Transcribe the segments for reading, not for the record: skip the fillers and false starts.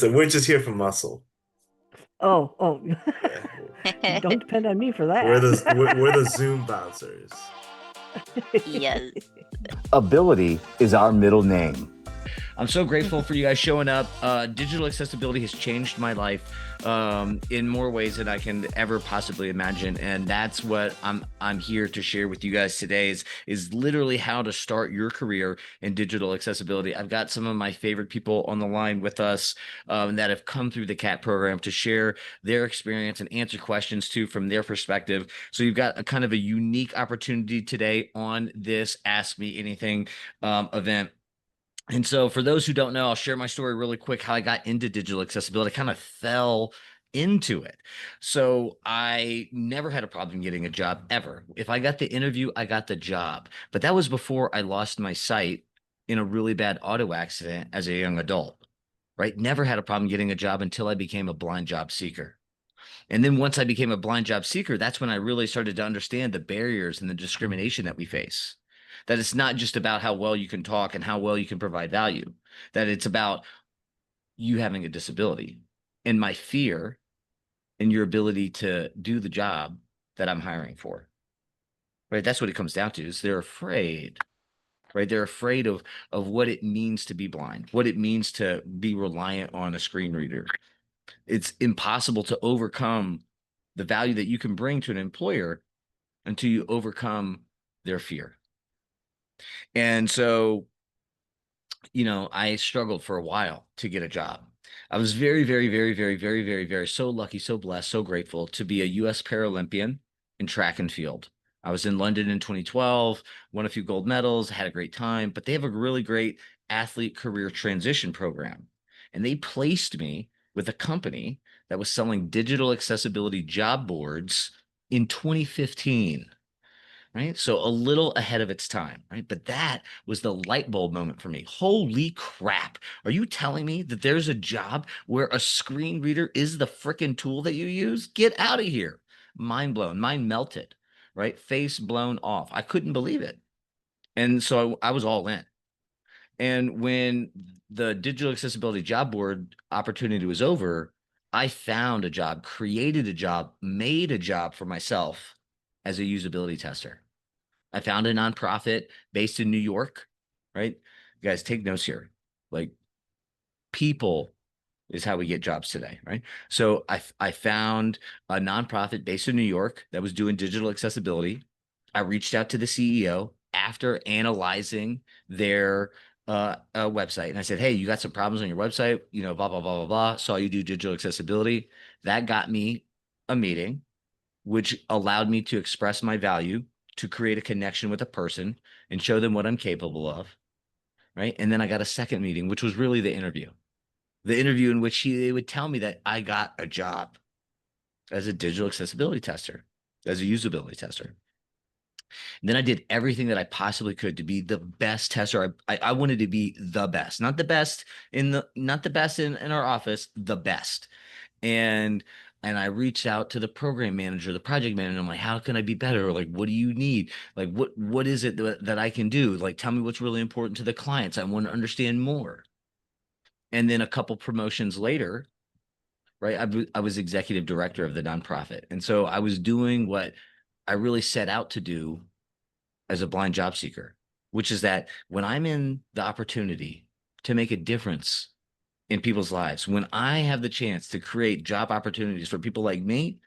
So we're just here for muscle. Oh, Yeah, don't depend on me for we're that. the Zoom bouncers. Yes. Ability is our middle name. I'm so grateful for you guys showing up. Digital accessibility has changed my life in more ways than I can ever possibly imagine, and that's what I'm here to share with you guys today. Is literally how to start your career in digital accessibility. I've got some of my favorite people on the line with us that have come through the CAT program to share their experience and answer questions too from their perspective. So you've got a kind of a unique opportunity today on this Ask Me Anything event. And so for those who don't know, I'll share my story really quick, how I got into digital accessibility. I kind of fell into it. So I never had a problem getting a job ever. If I got the interview, I got the job. But that was before I lost my sight in a really bad auto accident as a young adult, right? Never had a problem getting a job until I became a blind job seeker. And then once I became a blind job seeker, that's when I really started to understand the barriers and the discrimination that we face. That it's not just about how well you can talk and how well you can provide value, that it's about you having a disability and my fear and your ability to do the job that I'm hiring for. Right? That's what it comes down to, is they're afraid. Right? They're afraid of what it means to be blind, what it means to be reliant on a screen reader. It's impossible to overcome the value that you can bring to an employer until you overcome their fear. And so, I struggled for a while to get a job. I was very, very, very, very, very, very, very so lucky, so blessed, so grateful to be a U.S. Paralympian in track and field. I was in London in 2012, won a few gold medals, had a great time, but they have a really great athlete career transition program. And they placed me with a company that was selling digital accessibility job boards in 2015. Right. So a little ahead of its time. Right. But that was the light bulb moment for me. Holy crap. Are you telling me that there's a job where a screen reader is the freaking tool that you use? Get out of here. Mind blown. Mind melted. Right. Face blown off. I couldn't believe it. And so I was all in. And when the digital accessibility job board opportunity was over, I found a job, created a job, made a job for myself as a usability tester. I found a nonprofit based in New York, right? You guys take notes here. Like, people is how we get jobs today, right? So I found a nonprofit based in New York that was doing digital accessibility. I reached out to the CEO after analyzing their website, and I said, "Hey, you got some problems on your website, blah blah blah blah blah. Saw you do digital accessibility." That got me a meeting, which allowed me to express my value, to create a connection with a person and show them what I'm capable of, right? And then I got a second meeting, which was really the interview in which they would tell me that I got a job as a digital accessibility tester, as a usability tester. And then I did everything that I possibly could to be the best tester. I wanted to be the best, not the best in our office, the best. And I reached out to the program manager, the project manager. I'm like, how can I be better? Like, what do you need? Like, what is it that I can do? Like, tell me what's really important to the clients. I want to understand more. And then a couple promotions later, right, I was executive director of the nonprofit. And so I was doing what I really set out to do as a blind job seeker, which is that when I'm in the opportunity to make a difference in people's lives, when I have the chance to create job opportunities for people like me,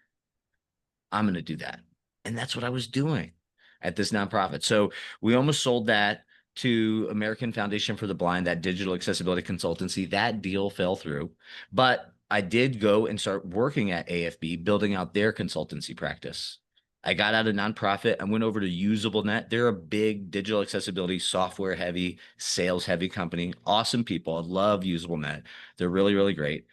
I'm going to do that. And that's what I was doing at this nonprofit. So we almost sold that to American Foundation for the Blind, that digital accessibility consultancy. That deal fell through, but I did go and start working at AFB, building out their consultancy practice. I got out of nonprofit. I went over to UsableNet. They're a big digital accessibility, software heavy, sales heavy company. Awesome people. I love UsableNet. They're really, really great.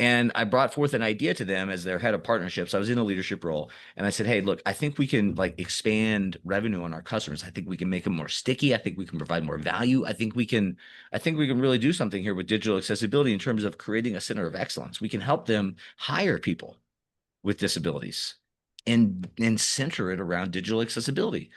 And I brought forth an idea to them as their head of partnerships. I was in a leadership role, and I said, "Hey, look, I think we can expand revenue on our customers. I think we can make them more sticky. I think we can provide more value. I think we can really do something here with digital accessibility in terms of creating a center of excellence. We can help them hire people with disabilities and center it around digital accessibility."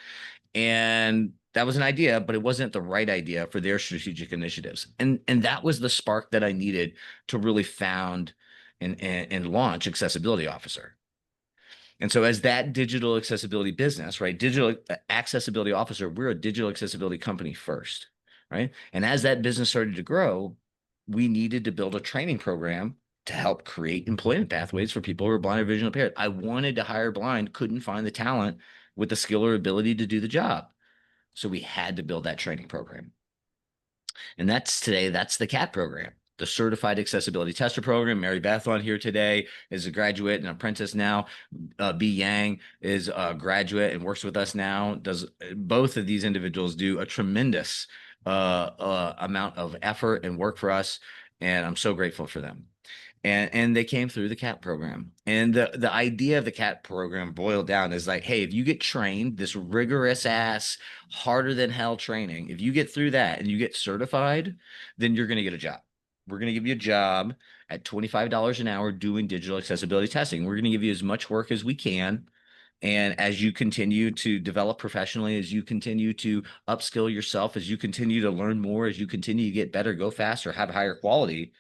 And that was an idea, but it wasn't the right idea for their strategic initiatives. And that was the spark that I needed to really found and launch Accessibility Officer. And so as that digital accessibility business, right, digital accessibility officer, we're a digital accessibility company first, right? And as that business started to grow, we needed to build a training program to help create employment pathways for people who are blind or visually impaired. I wanted to hire blind, couldn't find the talent with the skill or ability to do the job. So we had to build that training program. And that's the CAT program, the Certified Accessibility Tester Program. Mary Beth on here today is a graduate and apprentice now. B Yang is a graduate and works with us now. Both of these individuals do a tremendous amount of effort and work for us, and I'm so grateful for them. And they came through the CAT program. And the idea of the CAT program boiled down is like, hey, if you get trained, this rigorous ass, harder than hell training, if you get through that and you get certified, then you're going to get a job. We're going to give you a job at $25 an hour doing digital accessibility testing. We're going to give you as much work as we can. And as you continue to develop professionally, as you continue to upskill yourself, as you continue to learn more, as you continue to get better, go faster, have higher quality,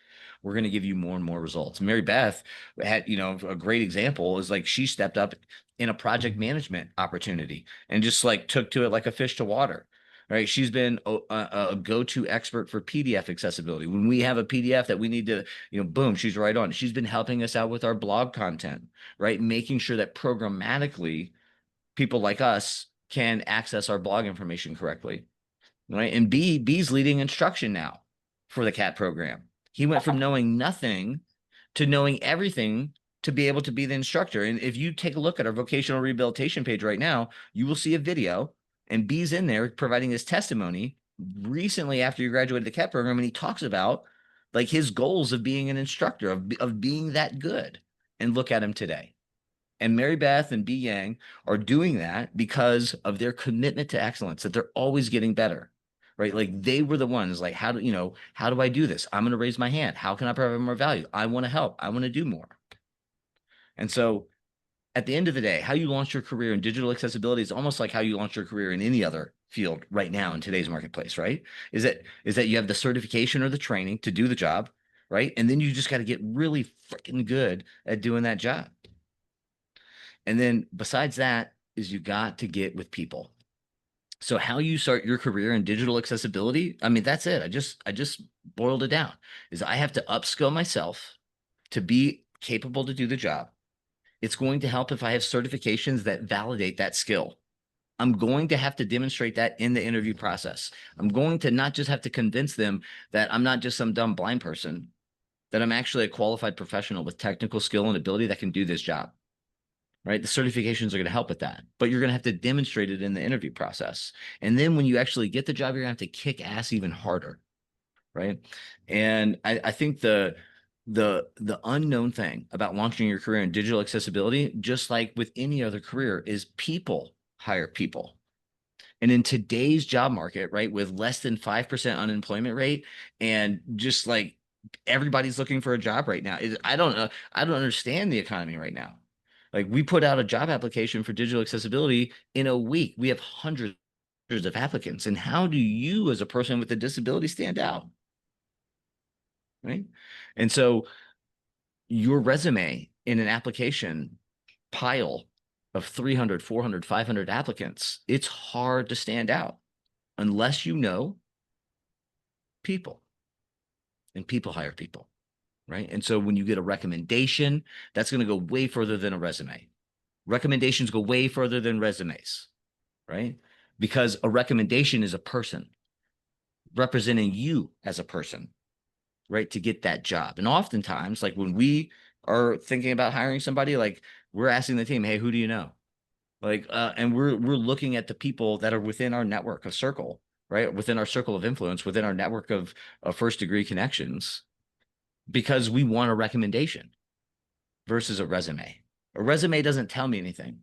we're going to give you more and more results. Mary Beth had, a great example is like she stepped up in a project management opportunity and just like took to it like a fish to water. Right. She's been a go-to expert for PDF accessibility. When we have a PDF that we need to, boom, she's right on. She's been helping us out with our blog content, right? Making sure that programmatically people like us can access our blog information correctly. Right. And B's leading instruction now for the CAT program. He went from knowing nothing to knowing everything to be able to be the instructor. And if you take a look at our vocational rehabilitation page right now, you will see a video and B's in there providing his testimony recently after he graduated the CAT program. And he talks about like his goals of being an instructor, of being that good. And look at him today. And Mary Beth and B Yang are doing that because of their commitment to excellence, that they're always getting better. Right? Like they were the ones like, how do I do this? I'm going to raise my hand. How can I provide more value? I want to help. I want to do more. And so at the end of the day, how you launch your career in digital accessibility is almost like how you launch your career in any other field right now in today's marketplace, right? Is that you have the certification or the training to do the job, right? And then you just got to get really freaking good at doing that job. And then besides that is you got to get with people. So how you start your career in digital accessibility, I mean, that's it. I just boiled it down, is I have to upskill myself to be capable to do the job. It's going to help if I have certifications that validate that skill. I'm going to have to demonstrate that in the interview process. I'm going to not just have to convince them that I'm not just some dumb blind person, that I'm actually a qualified professional with technical skill and ability that can do this job. Right? The certifications are going to help with that, but you're going to have to demonstrate it in the interview process. And then when you actually get the job, you're going to have to kick ass even harder. Right. And I think the unknown thing about launching your career in digital accessibility, just like with any other career, is people hire people. And in today's job market, right, with less than 5% unemployment rate and just like everybody's looking for a job right now, I don't understand the economy right now. Like we put out a job application for digital accessibility in a week. We have hundreds of applicants. And how do you as a person with a disability stand out? Right. And so your resume in an application pile of 300, 400, 500 applicants, it's hard to stand out unless you know people, and people hire people. Right. And so when you get a recommendation, that's going to go way further than a resume. Recommendations go way further than resumes, right? Because a recommendation is a person representing you as a person, right? To get that job. And oftentimes, like when we are thinking about hiring somebody, like we're asking the team, hey, who do you know? Like, and we're looking at the people that are within our network of circle, right? Within our circle of influence, within our network of first degree connections, because we want a recommendation versus a resume. A resume doesn't tell me anything,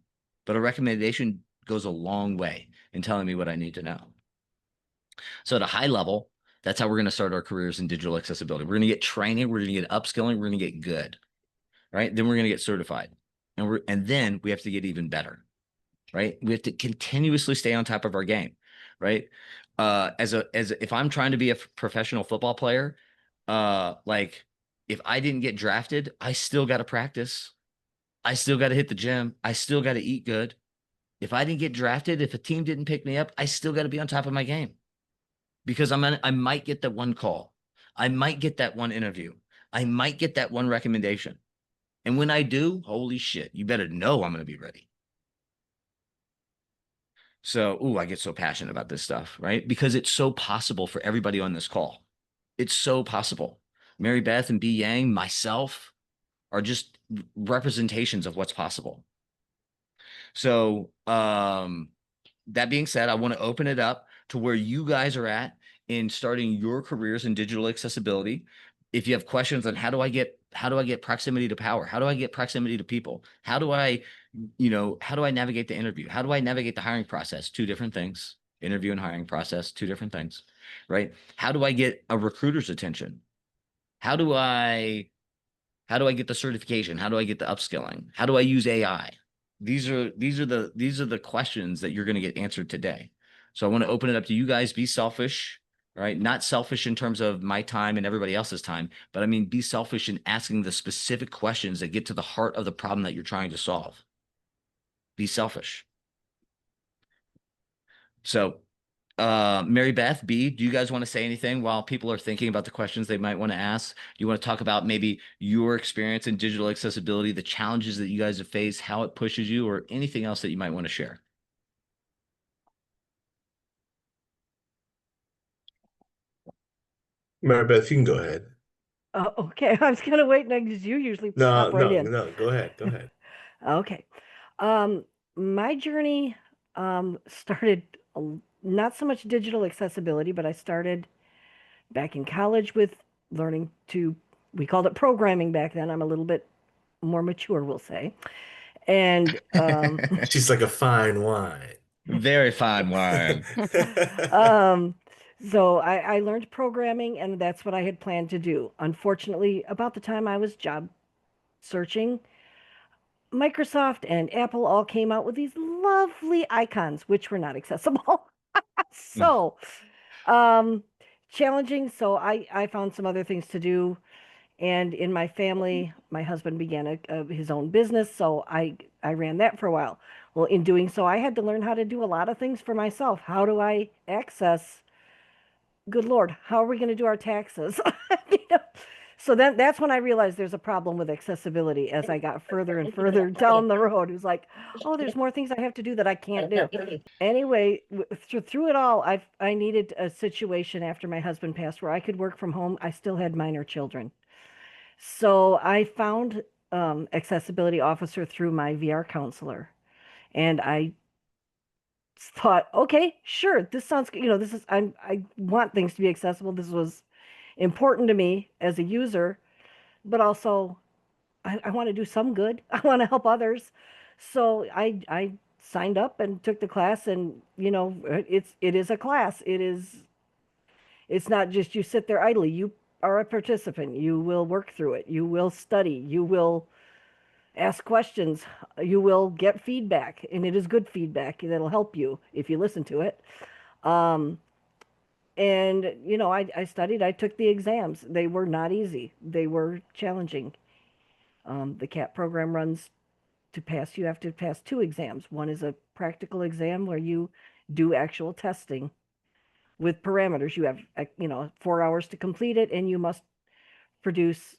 but a recommendation goes a long way in telling me what I need to know. So at a high level, that's how we're going to start our careers in digital accessibility. We're going to get training, we're going to get upskilling, we're going to get good, right? Then we're going to get certified, and then we have to get even better. right? We have to continuously stay on top of our game, right? If I'm trying to be a professional football player, like if I didn't get drafted, I still got to practice. I still got to hit the gym. I still got to eat good. If I didn't get drafted, if a team didn't pick me up, I still got to be on top of my game because I might get that one call. I might get that one interview. I might get that one recommendation. And when I do, holy shit, you better know I'm going to be ready. So, I get so passionate about this stuff, right? Because it's so possible for everybody on this call. It's so possible. Mary Beth and B Yang, myself, are just representations of what's possible. So, that being said, I want to open it up to where you guys are at in starting your careers in digital accessibility. If you have questions on how do I get proximity to power? How do I get proximity to people? How do I navigate the interview? How do I navigate the hiring process? Two different things. Interview and hiring process, two different things, right? How do I get a recruiter's attention? How do I get the certification? How do I get the upskilling? How do I use AI? These are the questions that you're going to get answered today. So I want to open it up to you guys. Be selfish, right? Not selfish in terms of my time and everybody else's time, but I mean, be selfish in asking the specific questions that get to the heart of the problem that you're trying to solve. Be selfish. So, Mary Beth, B, do you guys want to say anything while people are thinking about the questions they might want to ask? Do you want to talk about maybe your experience in digital accessibility, the challenges that you guys have faced, how it pushes you, or anything else that you might want to share? Mary Beth, you can go ahead. Okay, I was kind of waiting because you usually No, pop right no, in. no, go ahead. Go ahead. Okay. My journey started not so much digital accessibility, but I started back in college with learning we called it programming back then. I'm a little bit more mature, we'll say. And She's like a fine wine. Very fine wine. um, so I learned programming, and that's what I had planned to do. Unfortunately, about the time I was job searching, Microsoft and Apple all came out with these lovely icons, which were not accessible. So, um, challenging. So I found some other things to do. And in my family, my husband began his own business. So I ran that for a while. Well, in doing so, I had to learn how to do a lot of things for myself. How do I access, good Lord, how are we going to do our taxes? You know? So that's when I realized there's a problem with accessibility as I got further and further down the road. It was like, oh, there's more things I have to do that I can't do. Anyway, through it all, I needed a situation after my husband passed where I could work from home. I still had minor children. So I found accessibility officer through my VR counselor. And I thought, okay, sure, this sounds good. This is I want things to be accessible. This was important to me as a user, but also I want to do some good. I want to help others. So I signed up and took the class, and it is a class. It's not just you sit there idly. You are a participant. You will work through it. You will study. You will ask questions. You will get feedback, and it is good feedback that'll help you if you listen to it. Um, and I studied. I took the exams. They were not easy. They were challenging. The CAT program runs to pass. You have to pass two exams. One is a practical exam where you do actual testing with parameters. You have 4 hours to complete it, and you must produce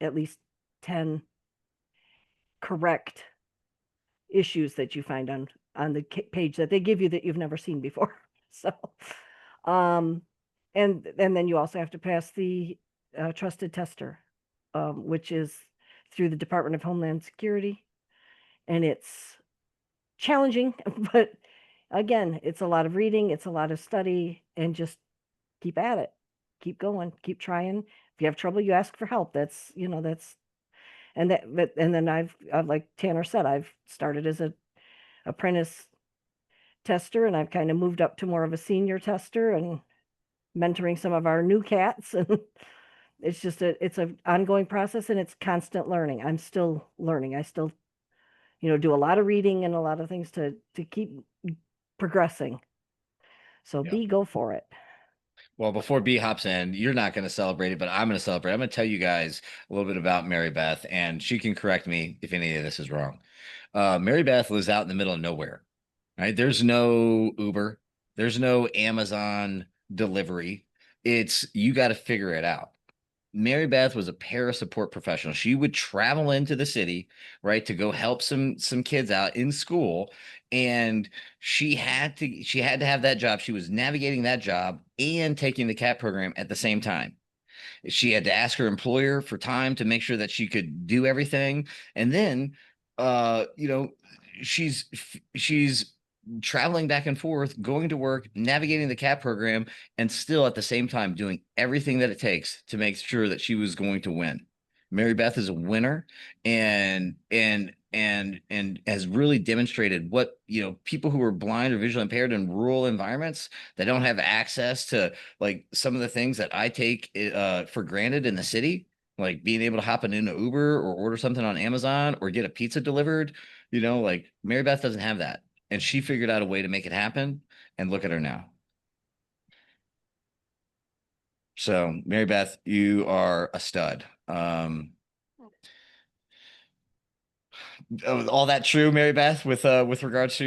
at least 10 correct issues that you find on the page that they give you that you've never seen before. So, um, and then you also have to pass the trusted tester, which is through the Department of Homeland Security, and it's challenging, but again, it's a lot of reading, it's a lot of study, and just keep at it, keep going, keep trying. If you have trouble, you ask for help. That's and then I've like Tanner said, I've started as a apprentice tester, and I've kind of moved up to more of a senior tester and mentoring some of our new cats. And it's an ongoing process, and it's constant learning. I'm still learning. I still do a lot of reading and a lot of things to keep progressing. So Yeah. B, go for it. Well, before B hops in, you're not going to celebrate it, but I'm going to celebrate. I'm going to tell you guys a little bit about Mary Beth, and she can correct me if any of this is wrong. Mary Beth lives out in the middle of nowhere, right? There's no Uber, there's no Amazon delivery. It's you got to figure it out. Mary Beth was a para support professional. She would travel into the city, right, to go help some kids out in school, and she had to have that job. She was navigating that job and taking the CAP program at the same time. She had to ask her employer for time to make sure that she could do everything, and then, uh, you know, she's traveling back and forth, going to work, navigating the CAP program, and still at the same time doing everything that it takes to make sure that she was going to win. Mary Beth is a winner, and has really demonstrated what people who are blind or visually impaired in rural environments that don't have access to like some of the things that I take for granted in the city, like being able to hop in an Uber or order something on Amazon or get a pizza delivered. Like Mary Beth doesn't have that, and she figured out a way to make it happen. And look at her now. So, Mary Beth, you are a stud. All that true, Mary Beth, with regards to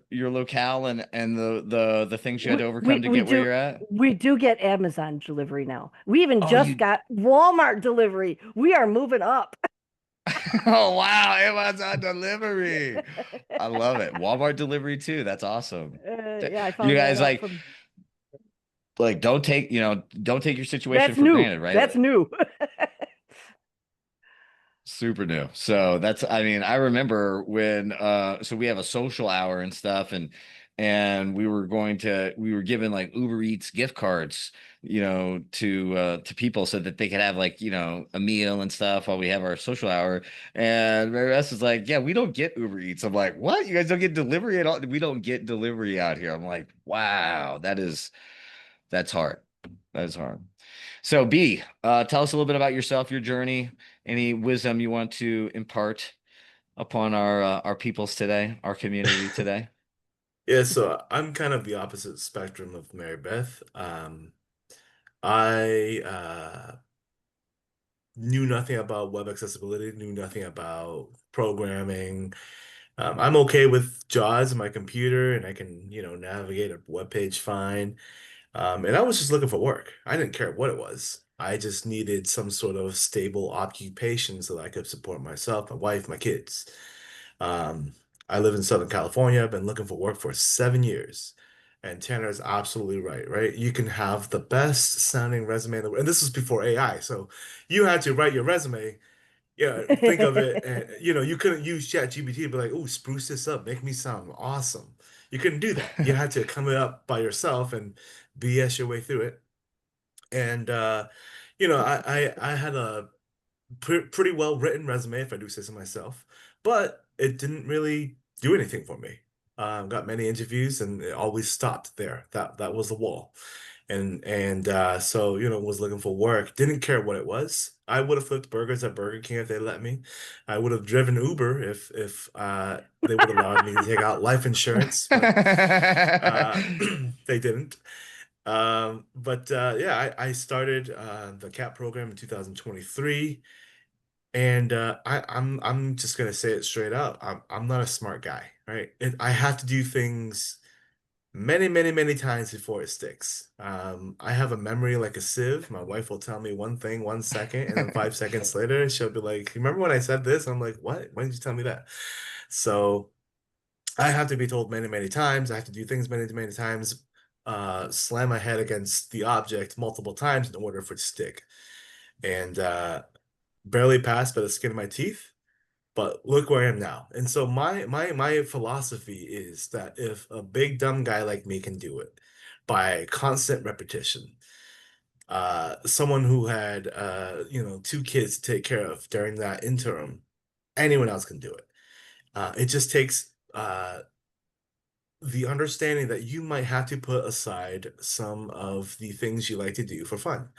your locale and the things you had to overcome to get where you're at. We do get Amazon delivery now. We even Oh, just got Walmart delivery. We are moving up. Oh wow, Amazon delivery. I love it. Walmart delivery too. That's awesome. Yeah, I found You that guys out from. don't take your situation That's for new. granted, right? That's new. Super new. So I mean, I remember when so we have a social hour and stuff, and we were given like Uber Eats gift cards, to people so that they could have like, a meal and stuff while we have our social hour. And Mary Beth is like, yeah, we don't get Uber Eats. I'm like, what? You guys don't get delivery at all? We don't get delivery out here. I'm like, wow, that's hard. That is hard. So B, tell us a little bit about yourself, your journey, any wisdom you want to impart upon our peoples today, our community today. Yeah, so I'm kind of the opposite spectrum of Mary Beth. I knew nothing about web accessibility, knew nothing about programming. I'm okay with JAWS on my computer, and I can, navigate a web page fine. And I was just looking for work. I didn't care what it was. I just needed some sort of stable occupation so that I could support myself, my wife, my kids. Um, I live in Southern California. I've been looking for work for 7 years. And Tanner is absolutely right, right? You can have the best sounding resume in the world. And this was before AI. So you had to write your resume, think of it, and you couldn't use ChatGPT to be like, "Oh, spruce this up, make me sound awesome." You couldn't do that. You had to come up by yourself and BS your way through it. And I had a pretty well written resume, if I do say so myself, but it didn't really do anything for me. Got many interviews, and it always stopped there. That was the wall. And so was looking for work. Didn't care what it was. I would have flipped burgers at Burger King if they let me. I would have driven Uber if they would allowed me to take out life insurance, but they didn't. But yeah, I started the CAP program in 2023. And I'm just gonna say it straight out. I'm not a smart guy, right? I have to do things many, many, many times before it sticks. I have a memory like a sieve. My wife will tell me one thing 1 second, and then 5 seconds later, she'll be like, "Remember when I said this?" I'm like, "What? When did you tell me that?" So I have to be told many, many times. I have to do things many, many times. Slam my head against the object multiple times in order for it to stick. And barely passed by the skin of my teeth, but look where I am now. And so my philosophy is that if a big dumb guy like me can do it by constant repetition, someone who had 2 kids to take care of during that interim, anyone else can do it. It just takes the understanding that you might have to put aside some of the things you like to do for fun.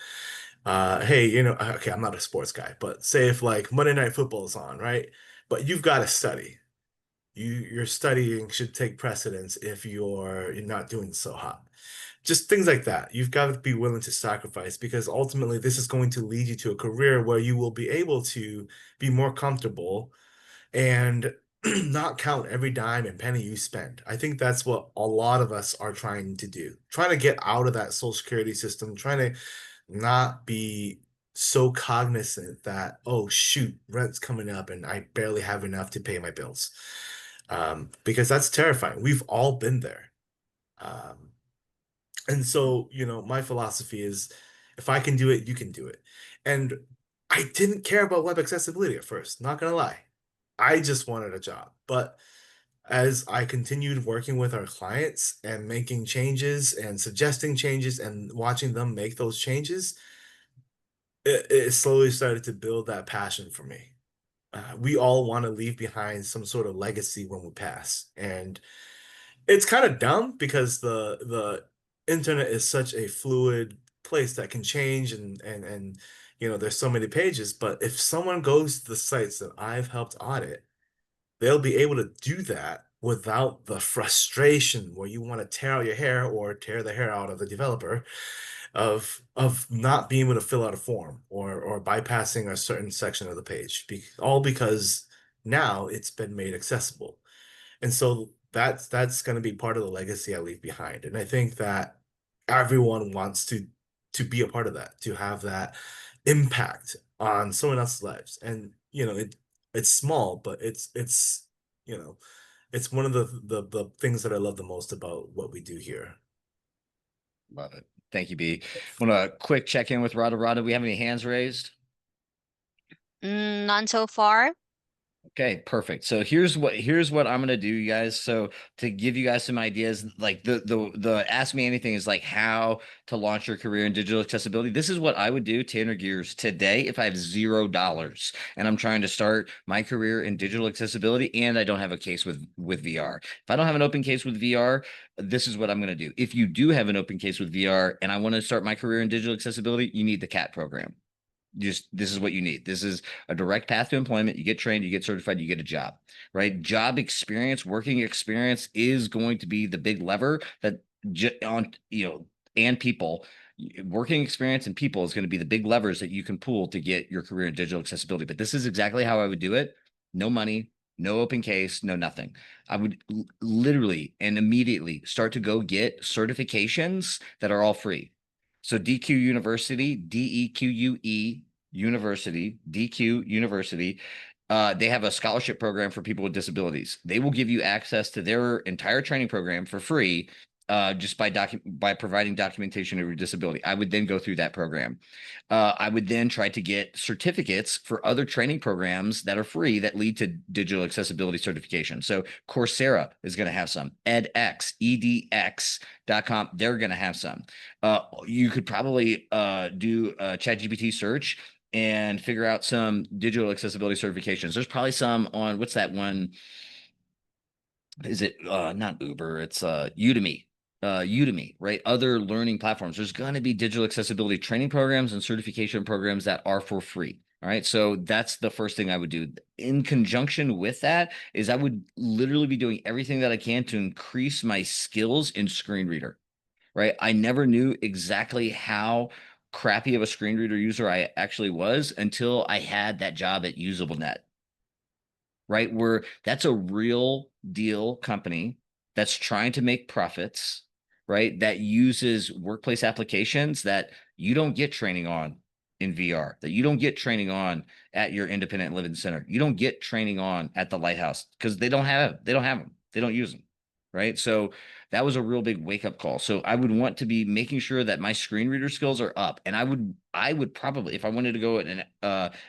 Hey, okay, I'm not a sports guy, but say if like Monday Night Football is on, right? But you've got to study. your studying should take precedence if you're not doing so hot. Just things like that. You've got to be willing to sacrifice because ultimately this is going to lead you to a career where you will be able to be more comfortable and not count every dime and penny you spend. I think that's what a lot of us are trying to do. Trying to get out of that social security system, trying to not be so cognizant that, oh shoot, rent's coming up and I barely have enough to pay my bills. Because that's terrifying. We've all been there. Um, and so, my philosophy is if I can do it, you can do it. And I didn't care about web accessibility at first, not gonna lie. I just wanted a job. But as I continued working with our clients and making changes and suggesting changes and watching them make those changes, it slowly started to build that passion for me. We all want to leave behind some sort of legacy when we pass. And it's kind of dumb because the internet is such a fluid place that can change and there's so many pages. But if someone goes to the sites that I've helped audit, they'll be able to do that without the frustration where you want to tear out your hair or tear the hair out of the developer of not being able to fill out a form or bypassing a certain section of the page, all because now it's been made accessible. And so that's going to be part of the legacy I leave behind. And I think that everyone wants to be a part of that, to have that impact on someone else's lives. And it's small, but you know it's one of the things that I love the most about what we do here. Love it. Thank you, B. Want to quick check in with Rada. Rada, we have any hands raised? None so far. Okay, perfect. So here's what I'm gonna do, you guys. So to give you guys some ideas, like the ask me anything is like how to launch your career in digital accessibility. This is what I would do, Tanner Gers, today if I have $0 and I'm trying to start my career in digital accessibility and I don't have a case with VR. If I don't have an open case with VR, this is what I'm gonna do. If you do have an open case with VR and I want to start my career in digital accessibility, you need the CAT program. This is what you need. This is a direct path to employment. You get trained, you get certified, you get a job, right? Job experience, working experience is going to be the big lever that and people, working experience and people is going to be the big levers that you can pull to get your career in digital accessibility. But this is exactly how I would do it. No money, no open case, no nothing. I would literally and immediately start to go get certifications that are all free. So DQ University, DEQUE University, DQ University, they have a scholarship program for people with disabilities. They will give you access to their entire training program for free, just by providing documentation of your disability. I would then go through that program. I would then try to get certificates for other training programs that are free that lead to digital accessibility certification. So Coursera is going to have some, edX, edx.com. They're going to have some. You could probably do a ChatGPT search and figure out some digital accessibility certifications. There's probably some on, what's that one? Is it not Uber? It's Udemy. Udemy, right? Other learning platforms. There's going to be digital accessibility training programs and certification programs that are for free. All right. So that's the first thing I would do. In conjunction with that is I would literally be doing everything that I can to increase my skills in screen reader, right? I never knew exactly how crappy of a screen reader user I actually was until I had that job at UsableNet, right? Where that's a real deal company that's trying to make profits, right? That uses workplace applications that you don't get training on in VR, that you don't get training on at your independent living center. You don't get training on at the Lighthouse because they don't have them. They don't use them. Right. So that was a real big wake up call. So I would want to be making sure that my screen reader skills are up. And I would probably, if I wanted to go an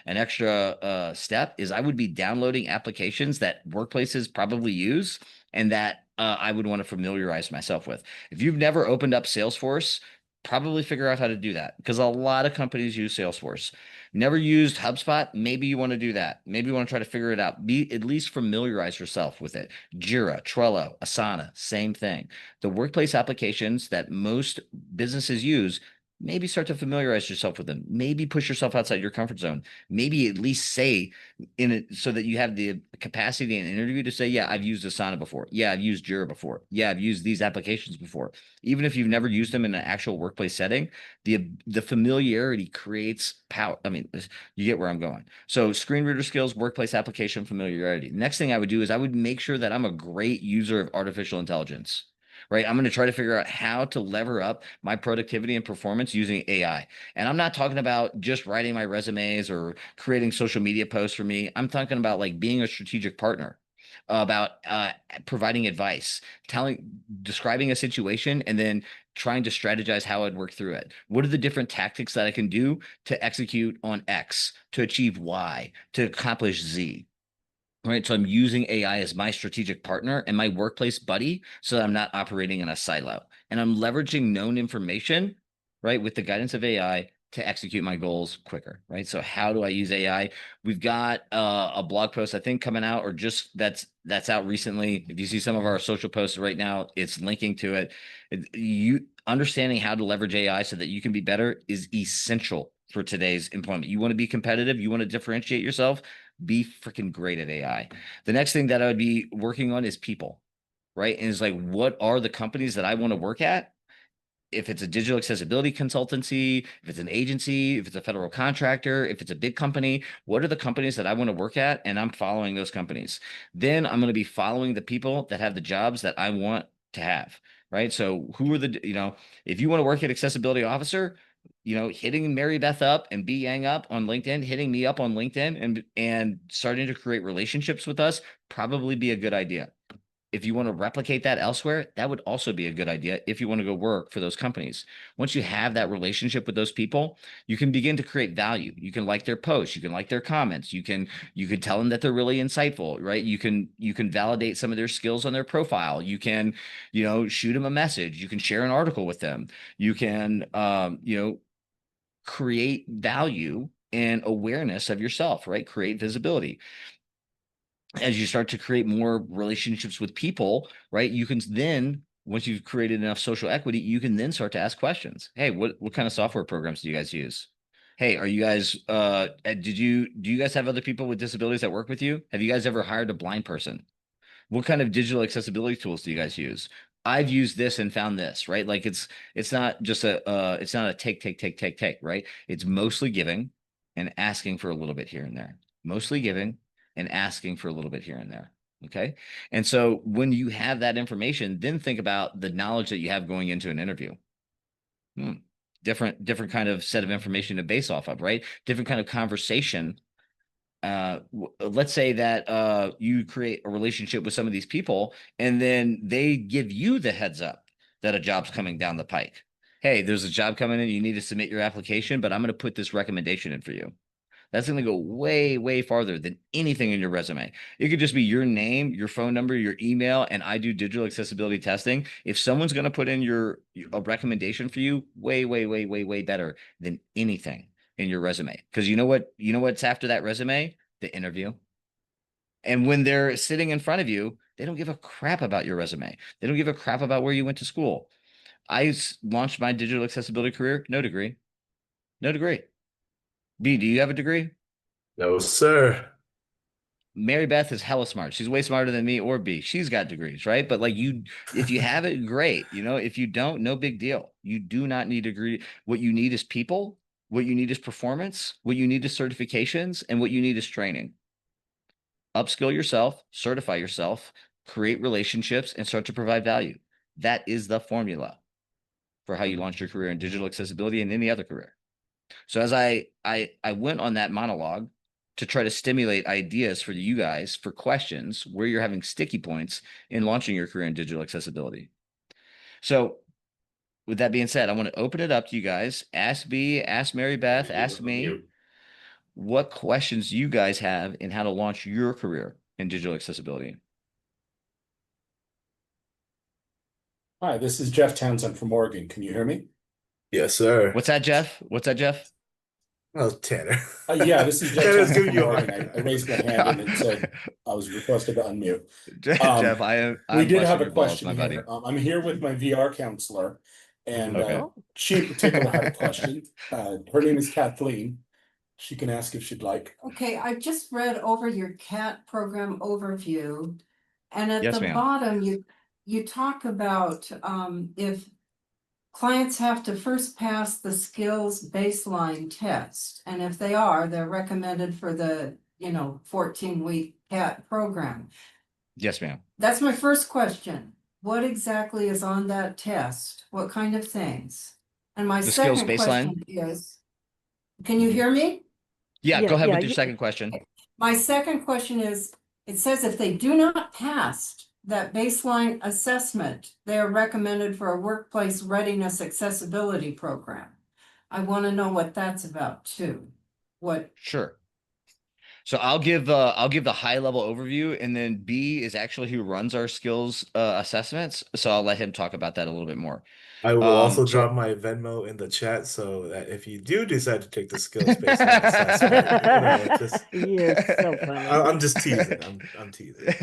extra step, is I would be downloading applications that workplaces probably use and that I would want to familiarize myself with. If you've never opened up Salesforce, probably figure out how to do that because a lot of companies use Salesforce. Never used HubSpot, maybe you want to do that. Maybe you want to try to figure it out. Be at least familiarize yourself with it. Jira, Trello, Asana, same thing. The workplace applications that most businesses use, maybe start to familiarize yourself with them. Maybe push yourself outside your comfort zone. Maybe at least say in it so that you have the capacity in an interview to say, yeah, I've used Asana before. Yeah, I've used Jira before. Yeah, I've used these applications before. Even if you've never used them in an actual workplace setting, the familiarity creates power. I mean, you get where I'm going. So screen reader skills, workplace application familiarity. Next thing I would do is I would make sure that I'm a great user of artificial intelligence. Right. I'm going to try to figure out how to lever up my productivity and performance using AI. And I'm not talking about just writing my resumes or creating social media posts for me. I'm talking about like being a strategic partner, about providing advice, describing a situation, and then trying to strategize how I'd work through it. What are the different tactics that I can do to execute on X, to achieve Y, to accomplish Z? Right. So I'm using AI as my strategic partner and my workplace buddy so that I'm not operating in a silo. And I'm leveraging known information, right, with the guidance of AI to execute my goals quicker. Right. So how do I use AI? We've got a blog post, I think, coming out, or just that's out recently. If you see some of our social posts right now, it's linking to it. You understanding how to leverage AI so that you can be better is essential for today's employment. You want to be competitive, you want to differentiate yourself, be freaking great at AI. The next thing that I would be working on is people, right? And it's like, what are the companies that I want to work at? If it's a digital accessibility consultancy, if it's an agency, if it's a federal contractor, if it's a big company, what are the companies that I want to work at? And I'm following those companies. Then I'm going to be following the people that have the jobs that I want to have, right? So who are if you want to work at Accessibility Officer, hitting Mary Beth up and B Yang up on LinkedIn, hitting me up on LinkedIn and starting to create relationships with us, probably be a good idea. If you want to replicate that elsewhere, that would also be a good idea if you want to go work for those companies. Once you have that relationship with those people, you can begin to create value. You can like their posts, you can like their comments, you can tell them that they're really insightful, right? You can validate some of their skills on their profile. You can, shoot them a message, you can share an article with them. You can create value and awareness of yourself, right? Create visibility. As you start to create more relationships with people, right? You can then, once you've created enough social equity, you can then start to ask questions. Hey, what kind of software programs do you guys use? Hey, are you guys, do you guys have other people with disabilities that work with you? Have you guys ever hired a blind person? What kind of digital accessibility tools do you guys use? I've used this and found this, right? Like it's not just it's not a take, right? It's mostly giving and asking for a little bit here and there. Mostly giving and asking for a little bit here and there. Okay. And so when you have that information, then think about the knowledge that you have going into an interview. Different kind of set of information to base off of, right? Different kind of conversation. Let's say that you create a relationship with some of these people and then they give you the heads up that a job's coming down the pike. Hey, there's a job coming in. You need to submit your application, but I'm going to put this recommendation in for you. That's going to go way, way farther than anything in your resume. It could just be your name, your phone number, your email, and I do digital accessibility testing. If someone's going to put in a recommendation for you, way, way, way, way, way better than anything in your resume. Because you know what's after that resume? The interview. And when they're sitting in front of you, they don't give a crap about your resume. They don't give a crap about where you went to school. I launched my digital accessibility career, no degree. No degree. B, do you have a degree? No, sir. Mary Beth is hella smart. She's way smarter than me or B. She's got degrees, right? But like if you have it, great. If you don't, no big deal. You do not need a degree. What you need is people. What you need is performance. What you need is certifications. And what you need is training. Upskill yourself, certify yourself, create relationships, and start to provide value. That is the formula for how you launch your career in digital accessibility and any other career. So as I went on that monologue to try to stimulate ideas for you guys for questions where you're having sticky points in launching your career in digital accessibility. So with that being said, I want to open it up to you guys. Ask B, ask Mary Beth, ask me what questions you guys have in how to launch your career in digital accessibility. Hi, this is Jeff Townsend from Oregon. Can you hear me? Yes, sir. What's that, Jeff? Oh, Tanner. Yeah, this is Jeff Tanner's Townsend giving from you a Oregon. hard I raised my hand and it said I was requested to unmute. Jeff, I'm We did busting have a your balls, question my buddy. here. I'm here with my VR counselor, And Okay. she in particular had a question. Her name is Kathleen. She can ask if she'd like. Okay, I just read over your CAT program overview. And at Yes, the ma'am. bottom, you talk about if clients have to first pass the skills baseline test. And if they are, they're recommended for the, 14-week CAT program. Yes, ma'am. That's my first question. What exactly is on that test? What kind of things? And my The skills second baseline. question is, can you hear me? Yeah, Yeah, go ahead yeah, with your second question. My second question is, it says if they do not pass that baseline assessment, they are recommended for a workplace readiness accessibility program. I want to know what that's about too. What, Sure. So I'll give the high level overview, and then B is actually who runs our skills assessments. So I'll let him talk about that a little bit more. I will also So drop my Venmo in the chat so that if you do decide to take the skills baseline assessment, just You're so funny. I'm just teasing. I'm teasing.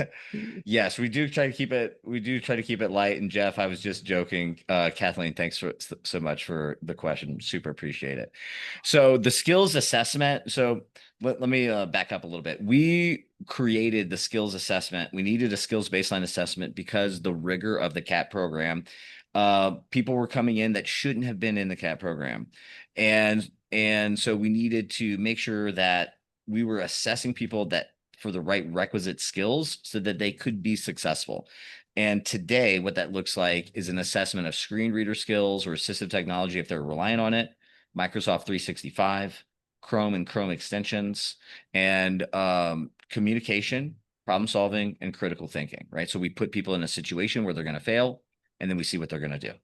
yes, we do try to keep it. We do try to keep it light. And Jeff, I was just joking. Kathleen, thanks so much for the question. Super appreciate it. So the skills assessment. So let me back up a little bit. We created the skills assessment. We needed a skills baseline assessment because the rigor of the CAT program. People were coming in that shouldn't have been in the CAT program, and so we needed to make sure that we were assessing people that for the right requisite skills so that they could be successful. And today, what that looks like is an assessment of screen reader skills or assistive technology if they're relying on it, Microsoft 365, Chrome and Chrome extensions, and communication, problem solving, and critical thinking, right? So we put people in a situation where they're going to fail, and then we see what they're going to do.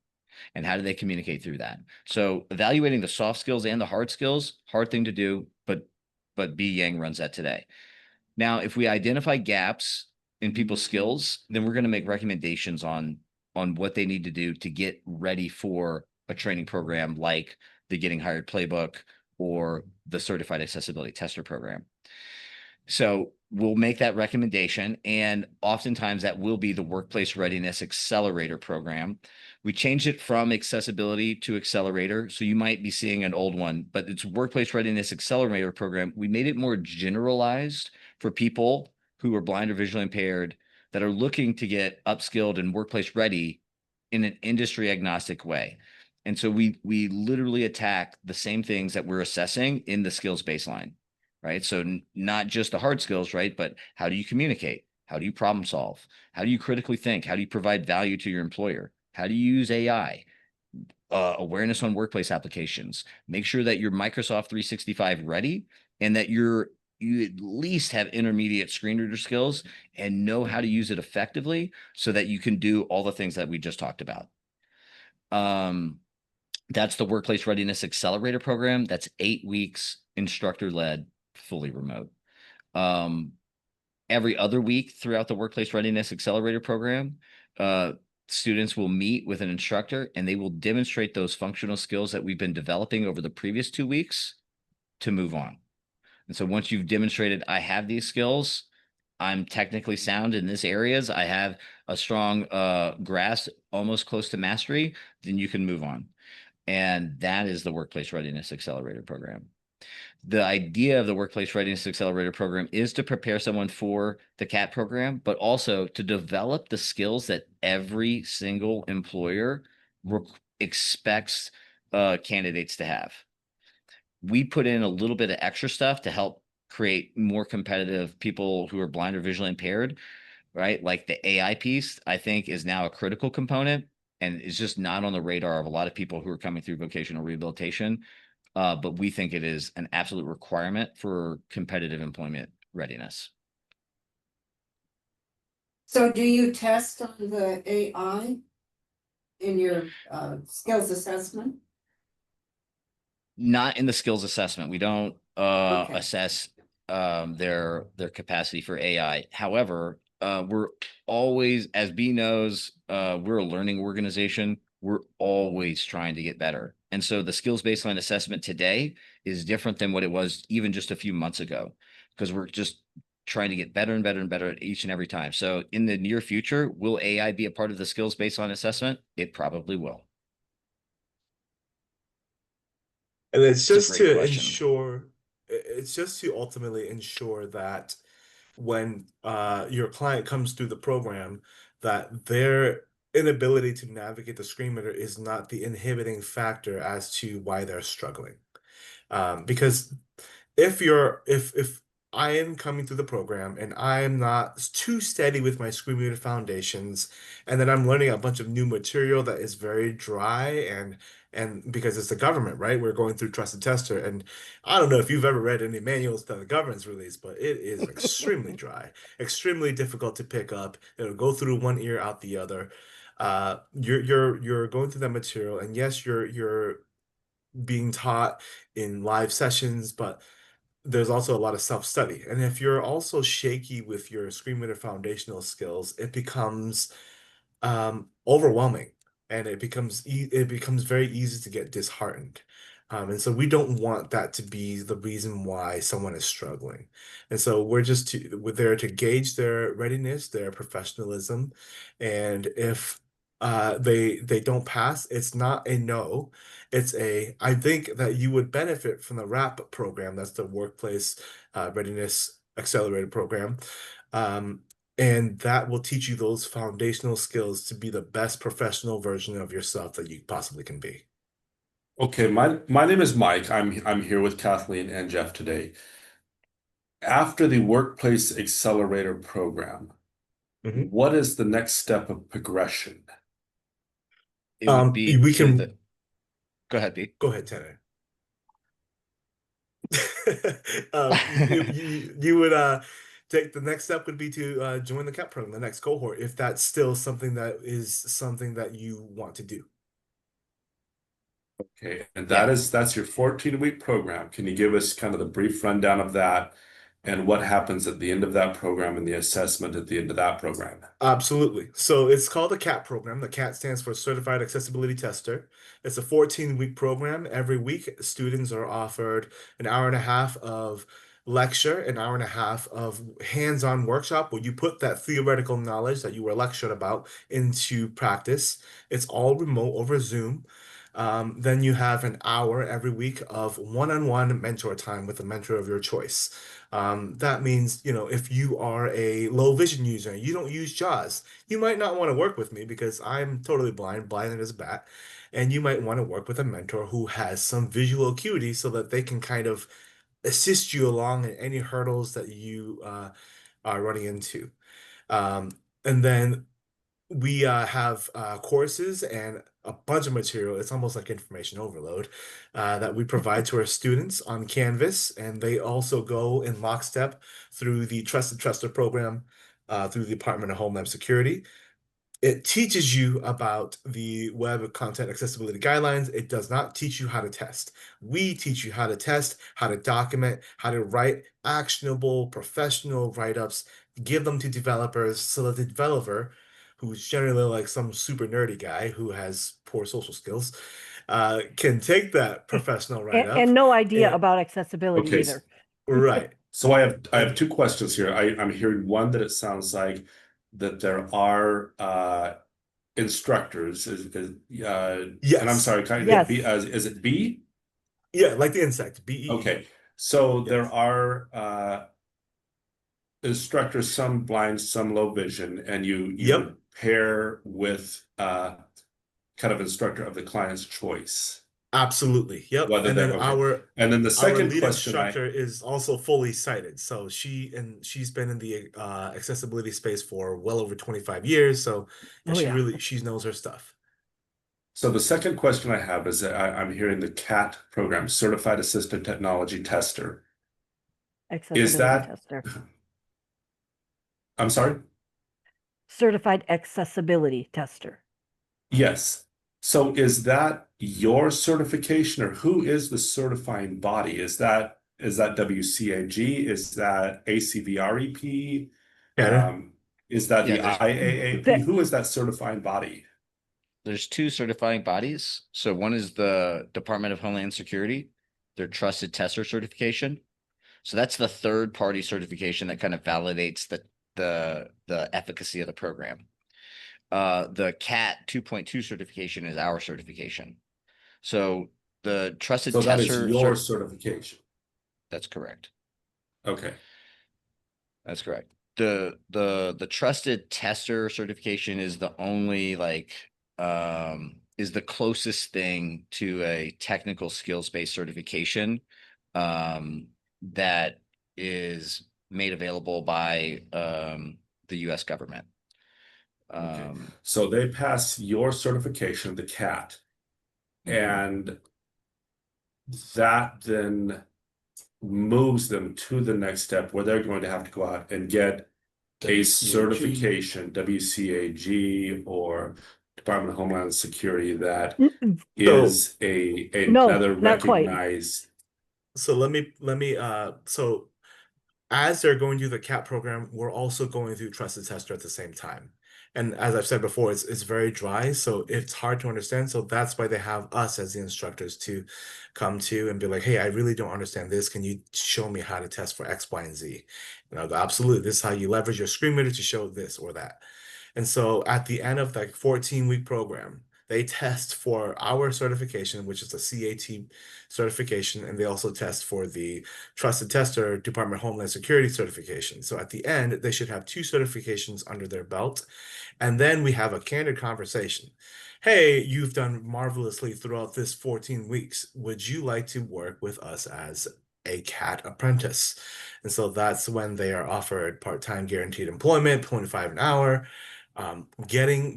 And how do they communicate through that? So evaluating the soft skills and the hard skills, hard thing to do, but B Yang runs that today. Now, if we identify gaps in people's skills, then we're going to make recommendations on what they need to do to get ready for a training program like the Getting Hired Playbook or the Certified Accessibility Tester program. So we'll make that recommendation, and oftentimes that will be the Workplace Readiness Accelerator program. We changed it from accessibility to accelerator. So you might be seeing an old one, but it's Workplace Readiness Accelerator program. We made it more generalized for people who are blind or visually impaired that are looking to get upskilled and workplace ready in an industry agnostic way. And so we literally attack the same things that we're assessing in the skills baseline, right? So not just the hard skills, right? But how do you communicate? How do you problem solve? How do you critically think? How do you provide value to your employer? How do you use AI? Awareness on workplace applications. Make sure that you're Microsoft 365 ready and that you at least have intermediate screen reader skills and know how to use it effectively so that you can do all the things that we just talked about. That's the Workplace Readiness Accelerator program. That's 8 weeks, instructor-led, fully remote. Every other week throughout the Workplace Readiness Accelerator program, students will meet with an instructor and they will demonstrate those functional skills that we've been developing over the previous 2 weeks to move on. And so once you've demonstrated, I have these skills, I'm technically sound in this areas, I have a strong grasp, almost close to mastery, then you can move on. And that is the Workplace Readiness Accelerator program. The idea of the Workplace Readiness Accelerator program is to prepare someone for the CAT program, but also to develop the skills that every single employer expects candidates to have. We put in a little bit of extra stuff to help create more competitive people who are blind or visually impaired, right? Like the AI piece, I think, is now a critical component and it's just not on the radar of a lot of people who are coming through vocational rehabilitation. But we think it is an absolute requirement for competitive employment readiness. so do you test on the AI in your skills assessment? Not in the skills assessment. We don't Okay. assess their capacity for AI. However, we're always, as B knows, we're a learning organization. We're always trying to get better. And so the skills baseline assessment today is different than what it was even just a few months ago, because we're just trying to get better and better and better at each and every time. So in the near future, will AI be a part of the skills baseline assessment? It probably will. And it's It's a just great to question. ensure, it's just to ultimately ensure that when your client comes through the program, that their inability to navigate the screen reader is not the inhibiting factor as to why they're struggling. Because if I am coming through the program and I am not too steady with my screen reader foundations, and then I'm learning a bunch of new material that is very dry and because it's the government, right? We're going through trusted tester, and I don't know if you've ever read any manuals that the government's released, but it is extremely dry, extremely difficult to pick up. It'll go through one ear out the other. You're going through that material, and yes, you're being taught in live sessions, but there's also a lot of self-study. And if you're also shaky with your screen reader foundational skills, it becomes overwhelming, and it becomes very easy to get disheartened. And so we don't want that to be the reason why someone is struggling. And so we're there to gauge their readiness, their professionalism, and if they don't pass, it's not a no. It's a I think that you would benefit from the RAP program. That's the Workplace Readiness Accelerator program. Um, and that will teach you those foundational skills to be the best professional version of yourself that you possibly can be. Okay, my name is Mike. I'm here with Kathleen and Jeff today. After the Workplace Accelerator program, Mhm. what is the next step of progression? It would be We to the. can Go ahead, B. go ahead, Tanner. You would take the next step would be to join the CAP program, the next cohort, if that's still something that you want to do. Okay, and Yeah. that's your 14-week program. Can you give us kind of the brief rundown of that and what happens at the end of that program and the assessment at the end of that program? Absolutely. So it's called a CAT program. The CAT stands for Certified Accessibility Tester. It's a 14-week program. Every week, students are offered an hour and a half of lecture, an hour and a half of hands-on workshop where you put that theoretical knowledge that you were lectured about into practice. It's all remote over Zoom. Then you have an hour every week of one-on-one mentor time with a mentor of your choice. That means, if you are a low vision user and you don't use JAWS, you might not want to work with me because I'm totally blind as a bat. And you might want to work with a mentor who has some visual acuity so that they can kind of assist you along in any hurdles that you are running into. Um, and then we have courses and a bunch of material. It's almost like information overload that we provide to our students on Canvas, and they also go in lockstep through the Trusted Trustor program through the Department of Homeland Security. It teaches you about the Web Content Accessibility Guidelines. It does not teach you how to test. We teach you how to test, how to document, how to write actionable professional write-ups, give them to developers so that the developer, who's generally like some super nerdy guy who has poor social skills, can take that professional write-up And no idea and about accessibility Okay, either. right. so I have And two questions here. I'm hearing one that it sounds like that there are instructors and I'm yes, sorry, kind of Yes. B, is it B? yeah, like the insect, BEE. Okay, so there Yes. are instructors, some blind, some low vision, and you Yep. would pair with kind of instructor of the client's choice, Absolutely. Yep. whether And they're then okay. our And then the our second lead question I instructor is also fully sighted. So she's been in the accessibility space for well over 25 years. So yeah, Oh yeah. she knows her stuff. so the second question I have is that I'm hearing the CAT program, Certified Assistive Technology Tester. Is Accessibility that, tester. I'm sorry? Certified accessibility tester. Yes. So is that your certification or who is the certifying body? Is that WCAG? Is that ACVREP? Tanner? Is that Yeah, the there's IAAP? Who is that certifying body? there's two certifying bodies. So one is the Department of Homeland Security, their trusted tester certification. So that's the third party certification that kind of validates the efficacy of the program. The CAT 2.2 certification is our certification. So The trusted So that is tester. your certification. That's correct. Okay. That's correct. The trusted tester certification is the only is the closest thing to a technical skills based certification that is made available by the US government. Okay. So they pass your certification, the CAT, and that then moves them to the next step where they're going to have to go out and get a certification, WCAG or Department of Homeland Security, that is No, another not quite. recognized. So so as they're going through the CAP program, we're also going through Trusted Tester at the same time. And as I've said before, it's very dry, so it's hard to understand. So that's why they have us as the instructors to come to and be like, hey, I really don't understand this. Can you show me how to test for X, Y, and Z? And I'll go, absolutely. This is how you leverage your screen reader to show this or that. And so at the end of that 14-week program, they test for our certification, which is the CAT certification, and they also test for the Trusted Tester Department of Homeland Security certification. So at the end, they should have 2 certifications under their belt. And then we have a candid conversation. Hey, you've done marvelously throughout this 14 weeks. Would you like to work with us as a CAT apprentice? And so that's when they are offered part-time guaranteed employment, 25 an hour,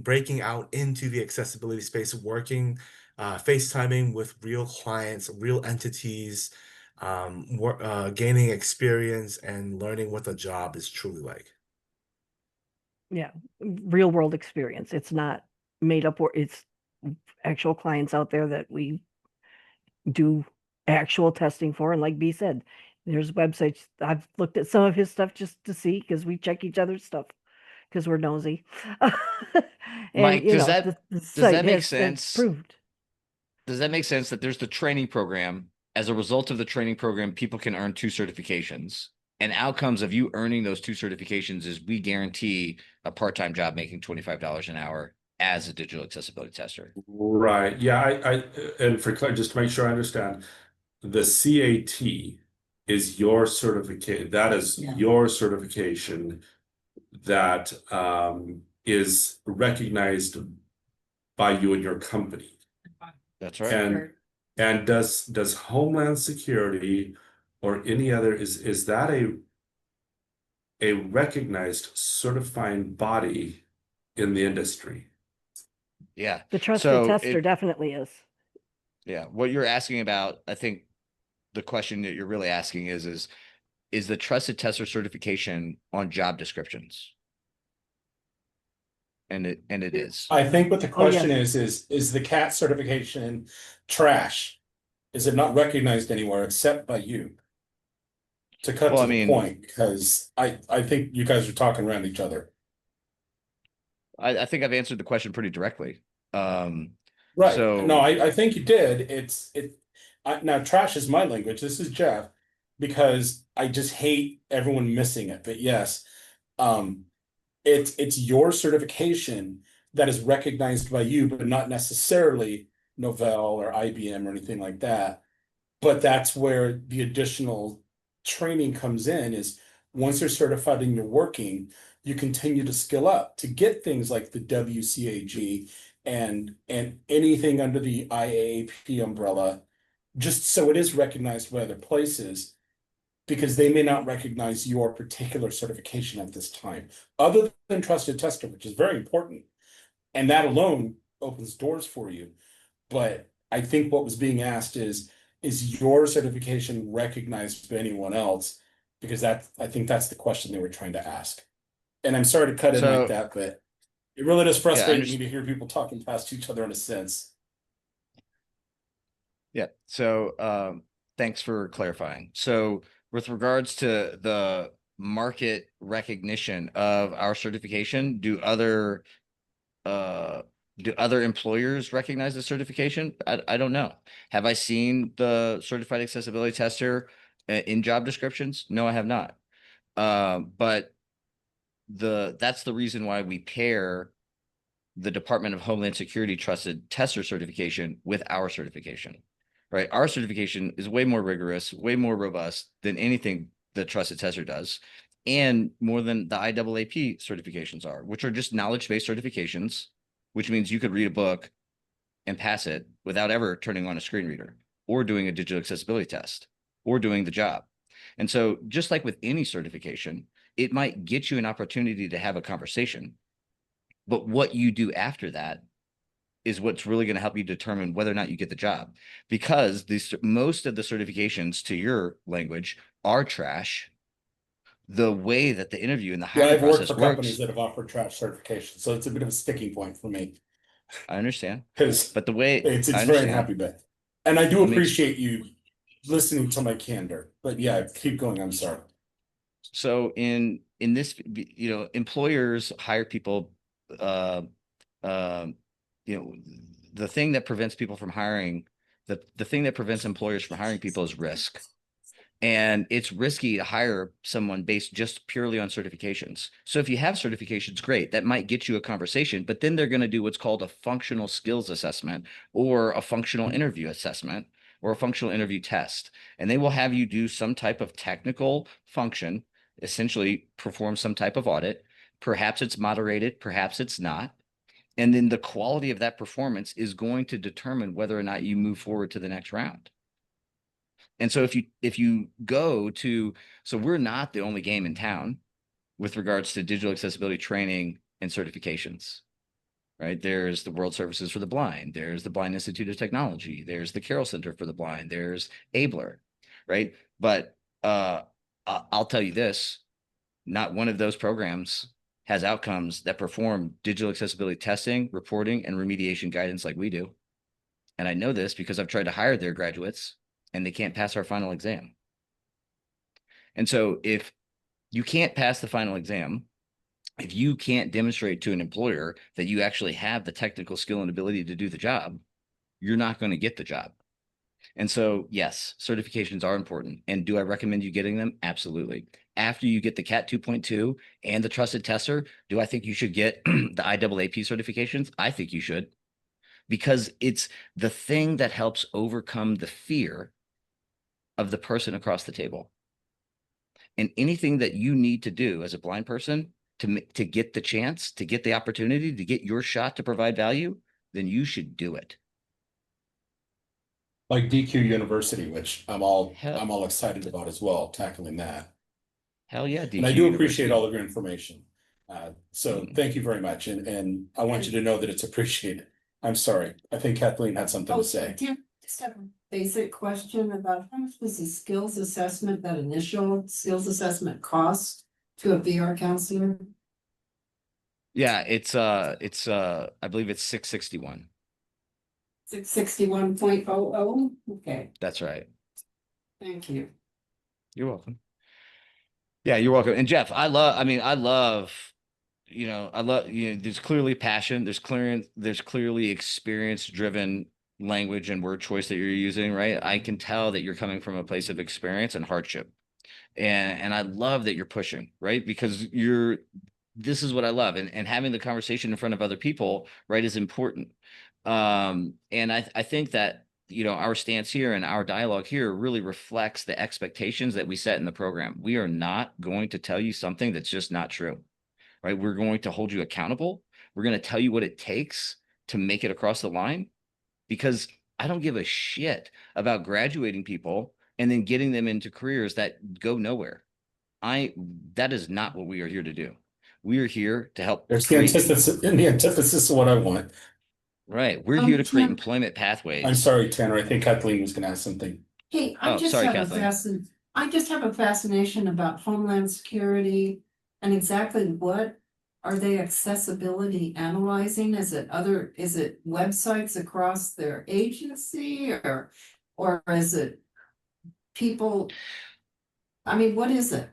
breaking out into the accessibility space, working, FaceTiming with real clients, real entities, gaining experience and learning what the job is truly like. Yeah, real world experience. It's not made up, or it's actual clients out there that we do actual testing for. And like B said, there's websites. I've looked at some of his stuff just to see, because we check each other's stuff because we're nosy. And Mike, you does know, that the does that site make has sense? proved. Does that make sense that there's the training program? As a result of the training program, people can earn 2 certifications. And outcomes of you earning those 2 certifications is we guarantee a part-time job making $25 an hour as a digital accessibility tester. Right. Yeah. And just to make sure I understand, the CAT is your certificate. That is your certification that is recognized by you and your company. That's right. And does Homeland Security or any other, is that a recognized certifying body in the industry? Yeah. The trusted tester definitely is. Yeah. What you're asking about, I think the question that you're really asking is the trusted tester certification on job descriptions? And it is. I think what the question is the CAT certification trash? Is it not recognized anywhere except by you? To cut to the point, because I think you guys are talking around each other. I think I've answered the question pretty directly. Right. So no, I think you did. Now trash is my language. This is Jeff, because I just hate everyone missing it. But yes, it's your certification that is recognized by you, but not necessarily Novell or IBM or anything like that. But that's where the additional training comes in, is once you're certified and you're working, you continue to skill up to get things like the WCAG and anything under the IAAP umbrella, just so it is recognized by other places, because they may not recognize your particular certification at this time, other than trusted tester, which is very important. And that alone opens doors for you. But I think what was being asked is your certification recognized by anyone else? Because I think that's the question they were trying to ask. And I'm sorry to cut in like that, but it really does frustrate me to hear people talking past each other in a sense. Yeah. So thanks for clarifying. So with regards to the market recognition of our certification, do other employers recognize the certification? I don't know. Have I seen the certified accessibility tester in job descriptions? No, I have not. But that's the reason why we pair the Department of Homeland Security trusted tester certification with our certification. right? Our certification is way more rigorous, way more robust than anything the trusted tester does, and more than the IAAP certifications are, which are just knowledge-based certifications, which means you could read a book and pass it without ever turning on a screen reader or doing a digital accessibility test or doing the job. And so just like with any certification, it might get you an opportunity to have a conversation, but what you do after that is what's really going to help you determine whether or not you get the job, because most of the certifications, to your language, are trash. The way that the interview and the Yeah, hiring I've worked process for companies works, that have offered trash certification, so it's a bit of a sticking point for me. I understand, Because but the way it's I very understand, unhappy, Beth. And I do let me appreciate you listening to my candor. But yeah, keep going. I'm sorry. So in this, employers hire people, uh, uh, you know, the thing that prevents people from hiring, the thing that prevents employers from hiring people is risk. And it's risky to hire someone based just purely on certifications. So if you have certifications, great, that might get you a conversation, but then they're going to do what's called a functional skills assessment or a functional interview assessment or a functional interview test. And they will have you do some type of technical function, essentially perform some type of audit. Perhaps it's moderated, perhaps it's not. And then the quality of that performance is going to determine whether or not you move forward to the next round. And so if you go to, so we're not the only game in town with regards to digital accessibility training and certifications, right? There's the World Services for the Blind. There's the Blind Institute of Technology. There's the Carroll Center for the Blind. There's Abler, right? But I'll tell you this, not one of those programs has outcomes that perform digital accessibility testing, reporting, and remediation guidance like we do. And I know this because I've tried to hire their graduates and they can't pass our final exam. And so if you can't pass the final exam, if you can't demonstrate to an employer that you actually have the technical skill and ability to do the job, you're not going to get the job. And so, yes, certifications are important. And do I recommend you getting them? Absolutely. After you get the CAT 2.2 and the trusted tester, do I think you should get the IAAP certifications? I think you should, because it's the thing that helps overcome the fear of the person across the table. And anything that you need to do as a blind person to get the chance, to get the opportunity, to get your shot to provide value, then you should do it. Like DQ University, which I'm all excited about as well, tackling that. Hell yeah, DQ And I do University. appreciate all of your information. So thank you very much. And I want you to know that it's appreciated. I'm sorry. I think Kathleen had something to say. Tim, just have a basic question about how much does the skills assessment, that initial skills assessment cost to a VR counselor? Yeah, it's I believe it's 661. 661.00. Okay, That's right. thank you. You're welcome. Yeah, you're welcome. And Jeff, I love, there's clearly passion, there's clearly experience driven language and word choice that you're using, right? I can tell that you're coming from a place of experience and hardship. And I love that you're pushing, right? Because this is what I love. And having the conversation in front of other people, right, is important. And I think that, our stance here and our dialogue here really reflects the expectations that we set in the program. We are not going to tell you something that's just not true, right? We're going to hold you accountable. We're going to tell you what it takes to make it across the line, because I don't give a shit about graduating people and then getting them into careers that go nowhere. That is not what we are here to do. We are here to help. There's the antithesis of what I want. Right. We're here to create employment pathways. I'm sorry, Tanner. I think Kathleen was going to ask something. Hey, I just have a fascination about Homeland Security and exactly what are they accessibility analyzing? Is it websites across their agency or is it people? I mean, what is it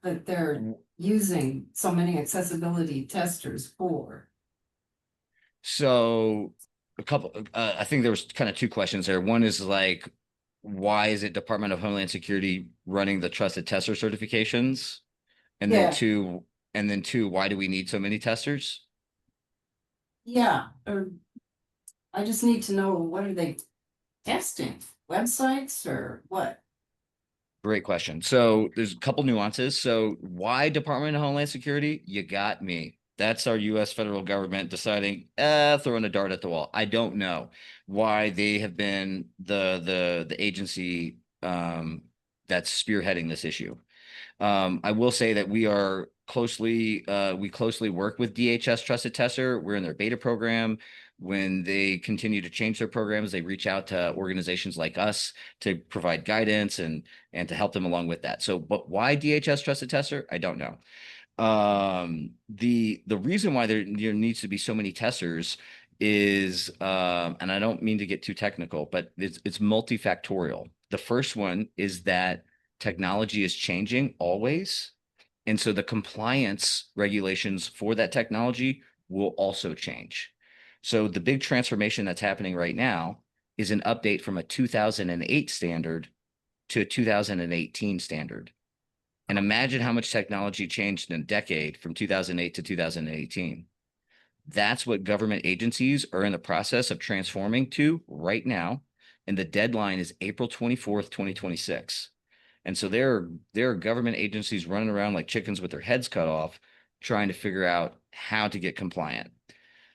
that they're using so many accessibility testers for? So I think there was kind of two questions there. One is like, why is it Department of Homeland Security running the trusted tester certifications? And then two, why do we need so many testers? Yeah, or I just need to know, what are they testing? websites or what? Great question. So there's a couple nuances. So why Department of Homeland Security? You got me. That's our U.S. federal government deciding, throwing a dart at the wall. I don't know why they have been the agency that's spearheading this issue. I will say that we closely work with DHS Trusted Tester. We're in their beta program. When they continue to change their programs, they reach out to organizations like us to provide guidance and to help them along with that. So, but why DHS Trusted Tester? I don't know. The reason why there needs to be so many testers is, and I don't mean to get too technical, but it's multifactorial. The first one is that technology is changing always. And so the compliance regulations for that technology will also change. So the big transformation that's happening right now is an update from a 2008 standard to a 2018 standard. And imagine how much technology changed in a decade from 2008 to 2018. That's what government agencies are in the process of transforming to right now. And the deadline is April 24th, 2026. And so there are government agencies running around like chickens with their heads cut off, trying to figure out how to get compliant.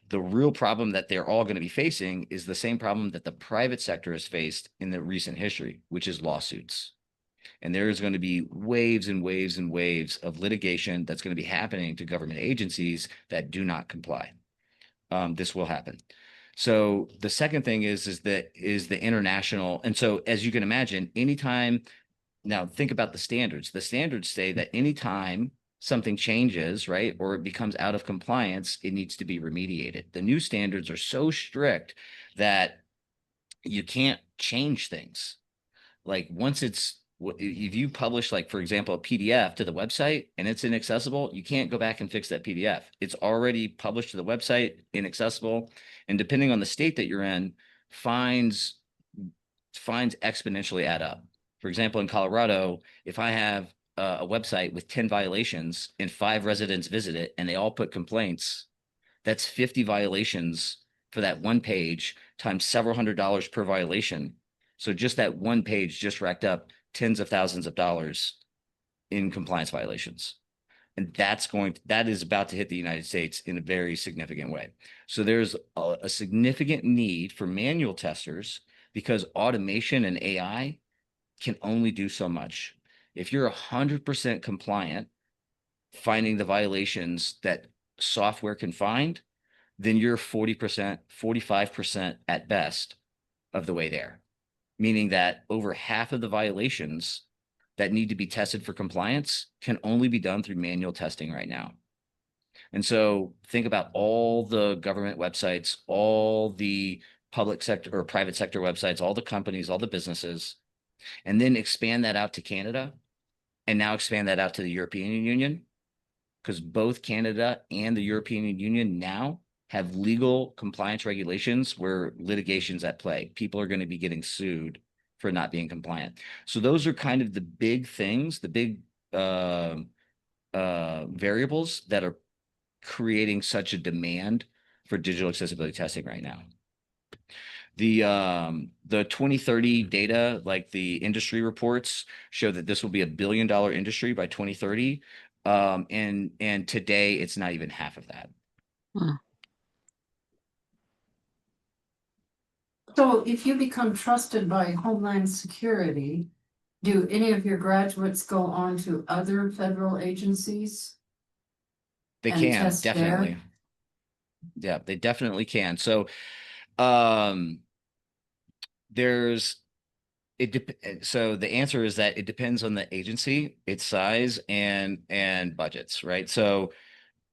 The real problem that they're all going to be facing is the same problem that the private sector has faced in the recent history, which is lawsuits. And there is going to be waves and waves and waves of litigation that's going to be happening to government agencies that do not comply. This will happen. So the second thing is the international. And so as you can imagine, anytime, now think about the standards. The standards say that anytime something changes, right, or it becomes out of compliance, it needs to be remediated. The new standards are so strict that you can't change things. Like once it's, if you publish, like, for example, a PDF to the website and it's inaccessible, you can't go back and fix that PDF. It's already published to the website, inaccessible. And depending on the state that you're in, fines exponentially add up. For example, in Colorado, if I have a website with 10 violations and 5 residents visit it and they all put complaints, that's 50 violations for that one page times several $100s per violation. So just that one page just racked up tens of thousands of dollars in compliance violations. And that is about to hit the United States in a very significant way. So there's a significant need for manual testers because automation and AI can only do so much. If you're 100% compliant, finding the violations that software can find, then you're 40%, 45% at best of the way there. Meaning that over half of the violations that need to be tested for compliance can only be done through manual testing right now. And so think about all the government websites, all the public sector or private sector websites, all the companies, all the businesses, and then expand that out to Canada and now expand that out to the European Union, because both Canada and the European Union now have legal compliance regulations where litigation's at play. People are going to be getting sued for not being compliant. So those are kind of the big things, the big variables that are creating such a demand for digital accessibility testing right now. The 2030 data, like the industry reports, show that this will be $1 billion industry by 2030. And today it's not even half of that. So if you become trusted by Homeland Security, do any of your graduates go on to other federal agencies? They And can, test there? definitely. Yeah, they definitely can. So so the answer is that it depends on the agency, its size, and budgets, right? So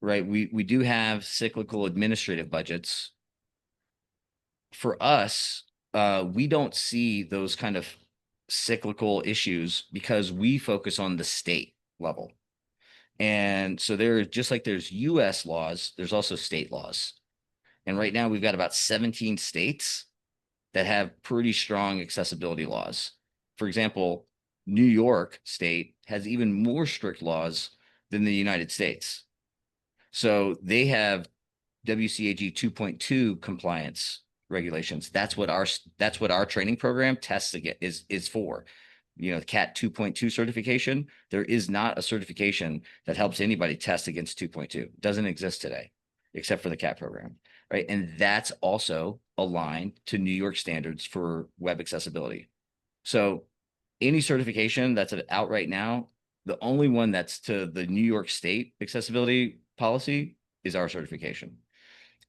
right, we do have cyclical administrative budgets. For us, we don't see those kind of cyclical issues because we focus on the state level. And so just like there's US laws, there's also state laws. And right now we've got about 17 states that have pretty strong accessibility laws. For example, New York State has even more strict laws than the United States. So they have WCAG 2.2 compliance regulations. That's what our training program tests again is for. CAT 2.2 certification. There is not a certification that helps anybody test against 2.2. It doesn't exist today, except for the CAT program, right? And that's also aligned to New York standards for web accessibility. So any certification that's out right now, the only one that's to the New York State accessibility policy is our certification.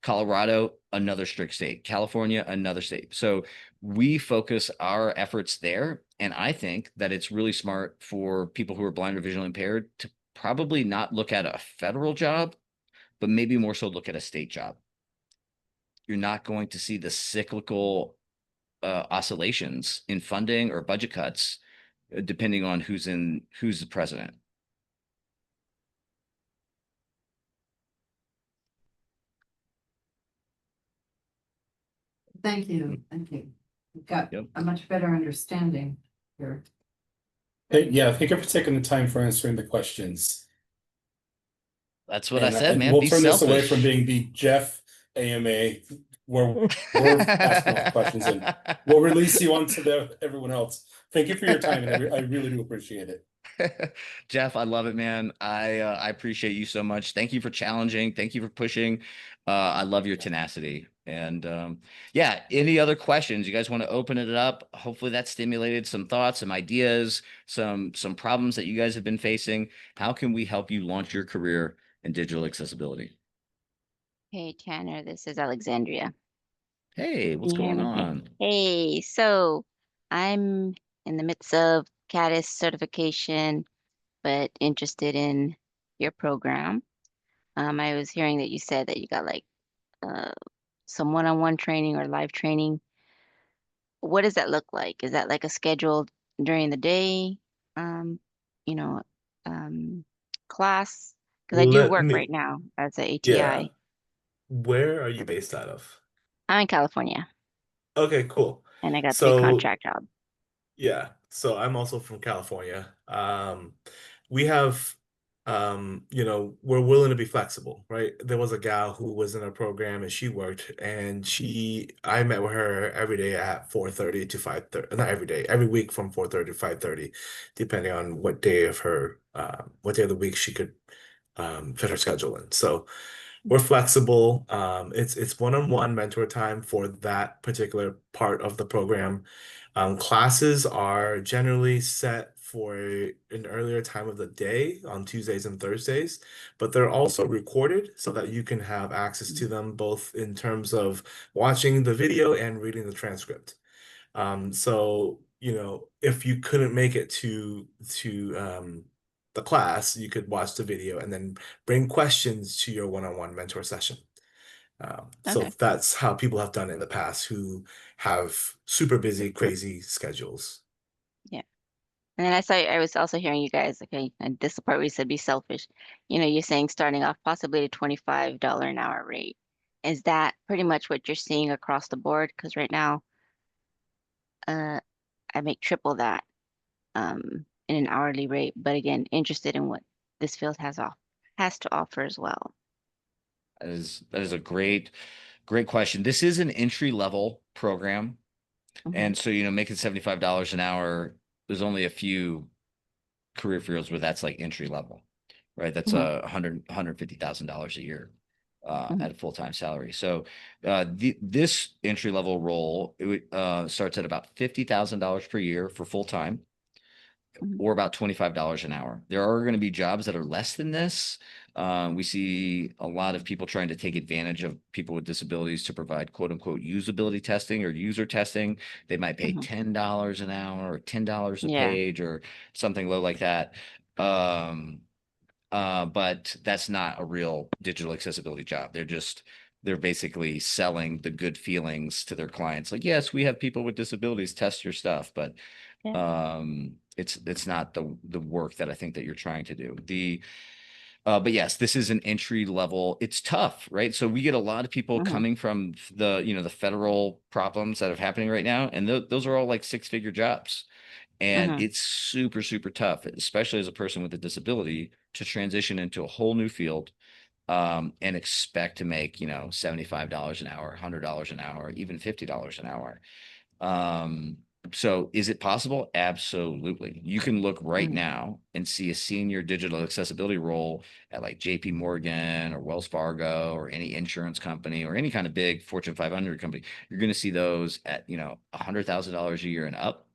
Colorado, another strict state. California, another state. So we focus our efforts there. And I think that it's really smart for people who are blind or visually impaired to probably not look at a federal job, but maybe more so look at a state job. You're not going to see the cyclical oscillations in funding or budget cuts, depending on who's the president. Thank you. Thank you. We've got a much better understanding here. Yeah, thank you for taking the time for answering the questions. That's what I said, man. We'll Be turn this away selfish. from being the Jeff AMA, where we're asking all the questions, and we'll release you onto everyone else. Thank you for your time, and I really do appreciate it. Jeff, I love it, man. I appreciate you so much. Thank you for challenging. Thank you for pushing. I love your tenacity. And yeah, any other questions? You guys want to open it up? Hopefully that stimulated some thoughts, some ideas, some problems that you guys have been facing. How can we help you launch your career in digital accessibility? Hey, Tanner, this is Alexandria. Hey, what's going on? Hey, so I'm in the midst of CADIS certification, but interested in your program. I was hearing that you said that you got like some one-on-one training or live training. What does that look like? Is that like a scheduled during the day, you know, class? Because I do work right now as a ATI. Yeah. Where are you based out of? I'm in California. Okay, cool. And I got 3 So contract jobs. yeah, so I'm also from California. We have, we're willing to be flexible, right? There was a gal who was in a program and she worked, and I met with her every day at 4:30 to 5:30, not every day, every week from 4:30 to 5:30, depending on what day of the week she could fit her schedule in. So we're flexible. It's one-on-one mentor time for that particular part of the program. Classes are generally set for an earlier time of the day on Tuesdays and Thursdays, but they're also recorded so that you can have access to them both in terms of watching the video and reading the transcript. So, if you couldn't make it to the class, you could watch the video and then bring questions to your one-on-one mentor session. So that's how people have done it in the past who have super busy, crazy schedules. Yeah. And then I was also hearing you guys, okay, and this is the part where you said be selfish. You're saying starting off possibly at a $25 an hour rate. Is that pretty much what you're seeing across the board? Because right now, I make triple that in an hourly rate. But again, interested in what this field has to offer as well. That is a great question. This is an entry level program. And so, making $75 an hour, there's only a few career fields where that's like entry level, right? That's $150,000 a year at a full-time salary. So this entry level role, starts at about $50,000 per year for full-time, or about $25 an hour. There are going to be jobs that are less than this. We see a lot of people trying to take advantage of people with disabilities to provide quote unquote usability testing or user testing. They might pay $10 an hour or $10 a page or something low like that. But that's not a real digital accessibility job. They're basically selling the good feelings to their clients. Like, yes, we have people with disabilities test your stuff, but it's not the work that I think that you're trying to do. But yes, this is an entry level. It's tough, right? So we get a lot of people coming from the federal problems that are happening right now, and those are all like 6-figure jobs, and it's super, super tough, especially as a person with a disability, to transition into a whole new field and expect to make, you know, $75 an hour, $100 an hour, even $50 an hour. So is it possible? Absolutely. You can look right now and see a senior digital accessibility role at like JP Morgan or Wells Fargo or any insurance company or any kind of big Fortune 500 company. You're going to see those at, you know, $100,000 a year and up,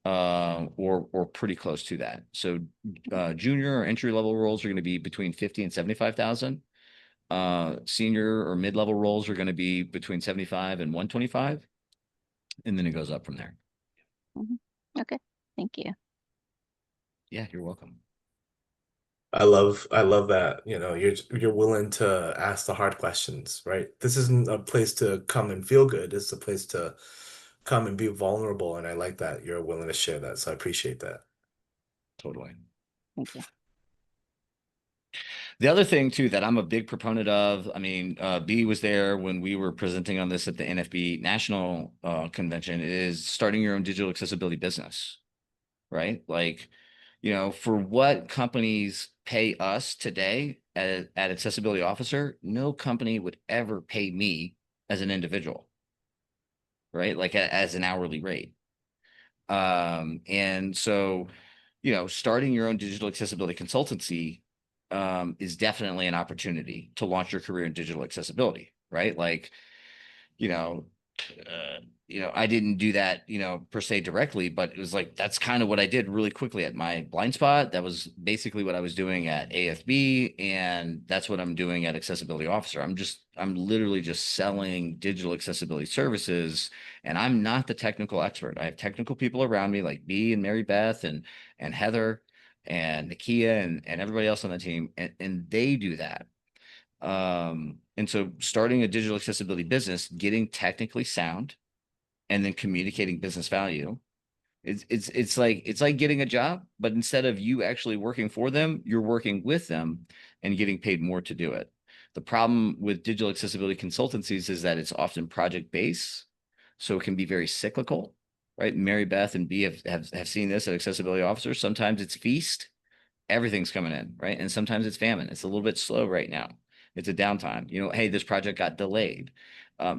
or pretty close to that. So junior or entry level roles are going to be between 50 and 75,000. Senior or mid-level roles are going to be between 75 and 125, and then it goes up from there. Okay, thank you. Yeah, you're welcome. I love that, you know, you're willing to ask the hard questions, right? This isn't a place to come and feel good. It's a place to come and be vulnerable. And I like that you're willing to share that. So I appreciate that. Totally. Thank you. The other thing too that I'm a big proponent of, I mean, B was there when we were presenting on this at the NFB National Convention, is starting your own digital accessibility business, right? Like, you know, for what companies pay us today at Accessibility Officer, no company would ever pay me as an individual, right? Like as an hourly rate. And so, you know, starting your own digital accessibility consultancy is definitely an opportunity to launch your career in digital accessibility, right? Like, you know, I didn't do that, you know, per se directly, but it was like, that's kind of what I did really quickly at my blind spot. That was basically what I was doing at AFB. And that's what I'm doing at Accessibility Officer. I'm literally just selling digital accessibility services, and I'm not the technical expert. I have technical people around me like B and Mary Beth and Heather and Nakia and everybody else on the team. And they do that. And so starting a digital accessibility business, getting technically sound, and then communicating business value, it's like getting a job, but instead of you actually working for them, you're working with them and getting paid more to do it. The problem with digital accessibility consultancies is that it's often project based, so it can be very cyclical, right? Mary Beth and B have seen this at Accessibility Officers. Sometimes it's feast, everything's coming in, right? And sometimes it's famine. It's a little bit slow right now. It's a downtime. You know, hey, this project got delayed.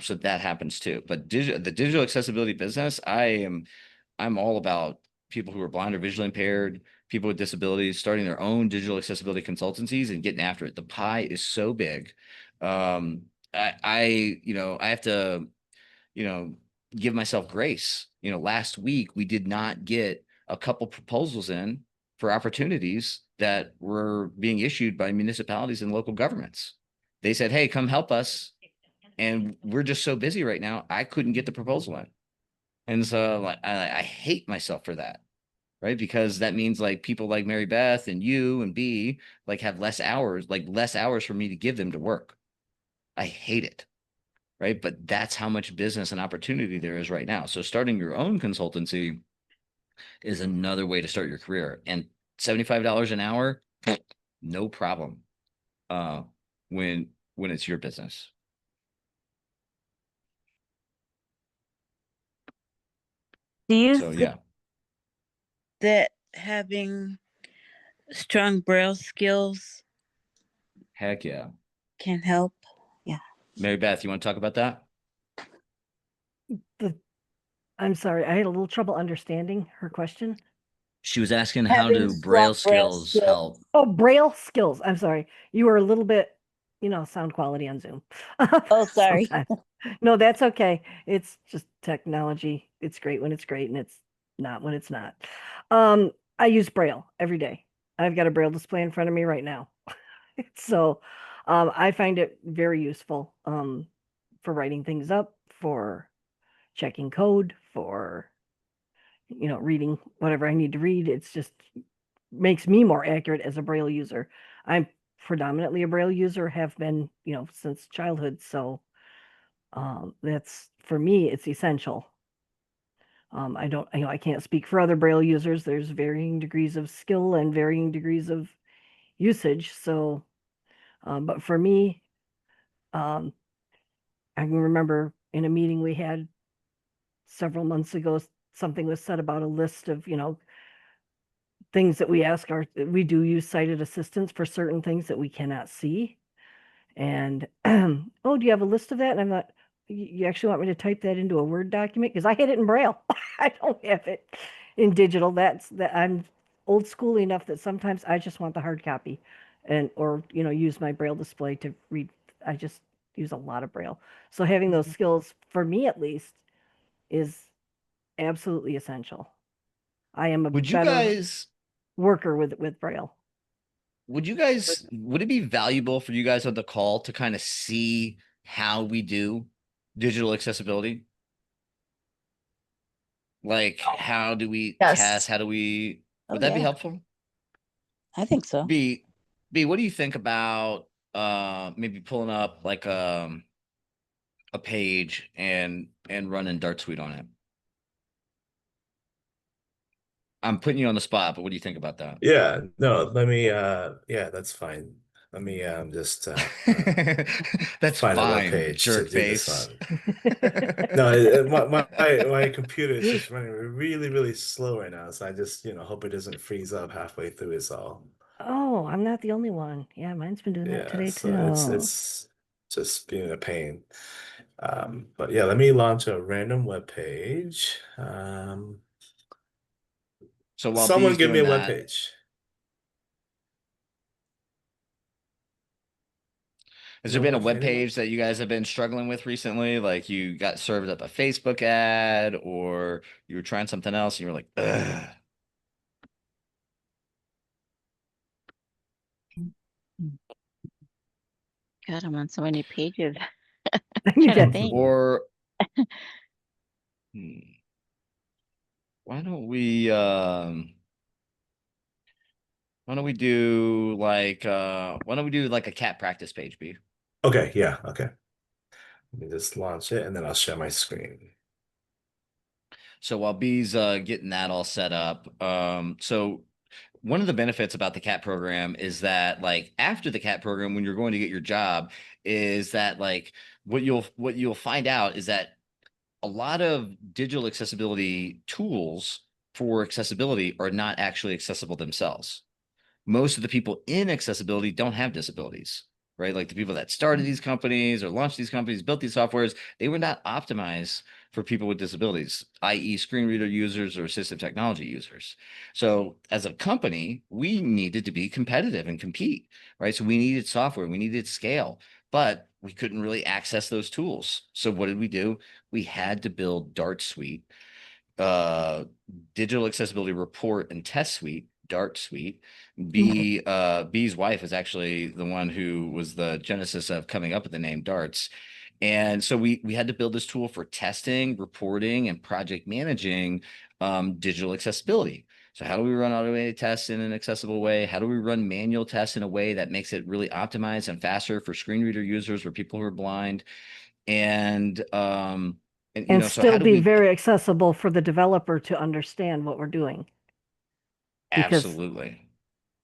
So that happens too. But the digital accessibility business, I'm all about people who are blind or visually impaired, people with disabilities, starting their own digital accessibility consultancies and getting after it. The pie is so big. I have to, you know, give myself grace. You know, last week we did not get a couple proposals in for opportunities that were being issued by municipalities and local governments. They said, hey, come help us. And we're just so busy right now, I couldn't get the proposal in. And so like, I hate myself for that, right? Because that means like people like Mary Beth and you and B like have less hours for me to give them to work. I hate it, right? But that's how much business and opportunity there is right now. So starting your own consultancy is another way to start your career. And $75 an hour, no problem. When it's your business. Do you So think yeah, that having strong braille skills heck yeah. can help? Yeah. Mary Beth, you want to talk about that? I'm sorry, I had a little trouble understanding her question. She was asking how Having do braille strong braille skills skills. help? Oh, braille skills. I'm sorry. You were a little bit, you know, sound quality on Zoom. Oh, sorry. Sometimes. No, that's okay. It's just technology. It's great when it's great and it's not when it's not. I use braille every day. I've got a braille display in front of me right now. So I find it very useful for writing things up, for checking code, for, you know, reading whatever I need to read. It's just makes me more accurate as a braille user. I'm predominantly a braille user, have been, you know, since childhood. So that's, for me, it's essential. I don't, you know, I can't speak for other braille users. There's varying degrees of skill and varying degrees of usage. So, but for me, I can remember in a meeting we had several months ago, something was said about a list of, you know, things that we do use sighted assistance for certain things that we cannot see. And oh, do you have a list of that? And I'm not. You actually want me to type that into a Word document? Because I had it in Braille. I don't have it in digital. That's that I'm old school enough that sometimes I just want the hard copy, and or use my Braille display to read. I just use a lot of Braille. So having those skills, for me at least, is absolutely essential. I am a Would you better guys worker with Braille. would it be valuable for you guys on the call to kind of see how we do digital accessibility? Like, how do we test? Yes. How do we, Oh, would that be yeah. helpful? I think so. B, what do you think about maybe pulling up like a page and running Dart Suite on it? I'm putting you on the spot, but what do you think about that? Yeah, no, let me yeah, that's fine. Let me just That's find a web fine, page to jerk do this face. on. No, my computer is just running really, really slow right now, so I just, hope it doesn't freeze up halfway through is all. Oh, I'm not the only one. Yeah, mine's been doing that Yeah, today so too. it's just being a pain. But yeah, let me launch a random web page. So while Someone B's give me doing a web that, page. has there No been a one, web anyone? page that you guys have been struggling with recently? Like you got served up a Facebook ad or you were trying something else and you were like, ugh. God, I'm on so many pages. You Trying to get think. Or hmm, why don't we why don't we do like a cat practice page, B? Okay, yeah, okay. Let me just launch it and then I'll share my screen. So while B's getting that all set up, so one of the benefits about the CAT program is that like after the CAT program, when you're going to get your job, is that like what you'll find out is that a lot of digital accessibility tools for accessibility are not actually accessible themselves. Most of the people in accessibility don't have disabilities, right? Like the people that started these companies or launched these companies, built these softwares, they were not optimized for people with disabilities, i.e., screen reader users or assistive technology users. So, as a company, we needed to be competitive and compete, right? So, we needed software, we needed scale, but we couldn't really access those tools. So, what did we do? We had to build Dart Suite, uh, Digital Accessibility Report and Test Suite, Dart Suite. B's wife is actually the one who was the genesis of coming up with the name Darts. And so we had to build this tool for testing, reporting, and project managing digital accessibility. So how do we run automated tests in an accessible way? How do we run manual tests in a way that makes it really optimized and faster for screen reader users or people who are blind? And and so how still do be we very accessible for the developer to understand what we're doing because absolutely.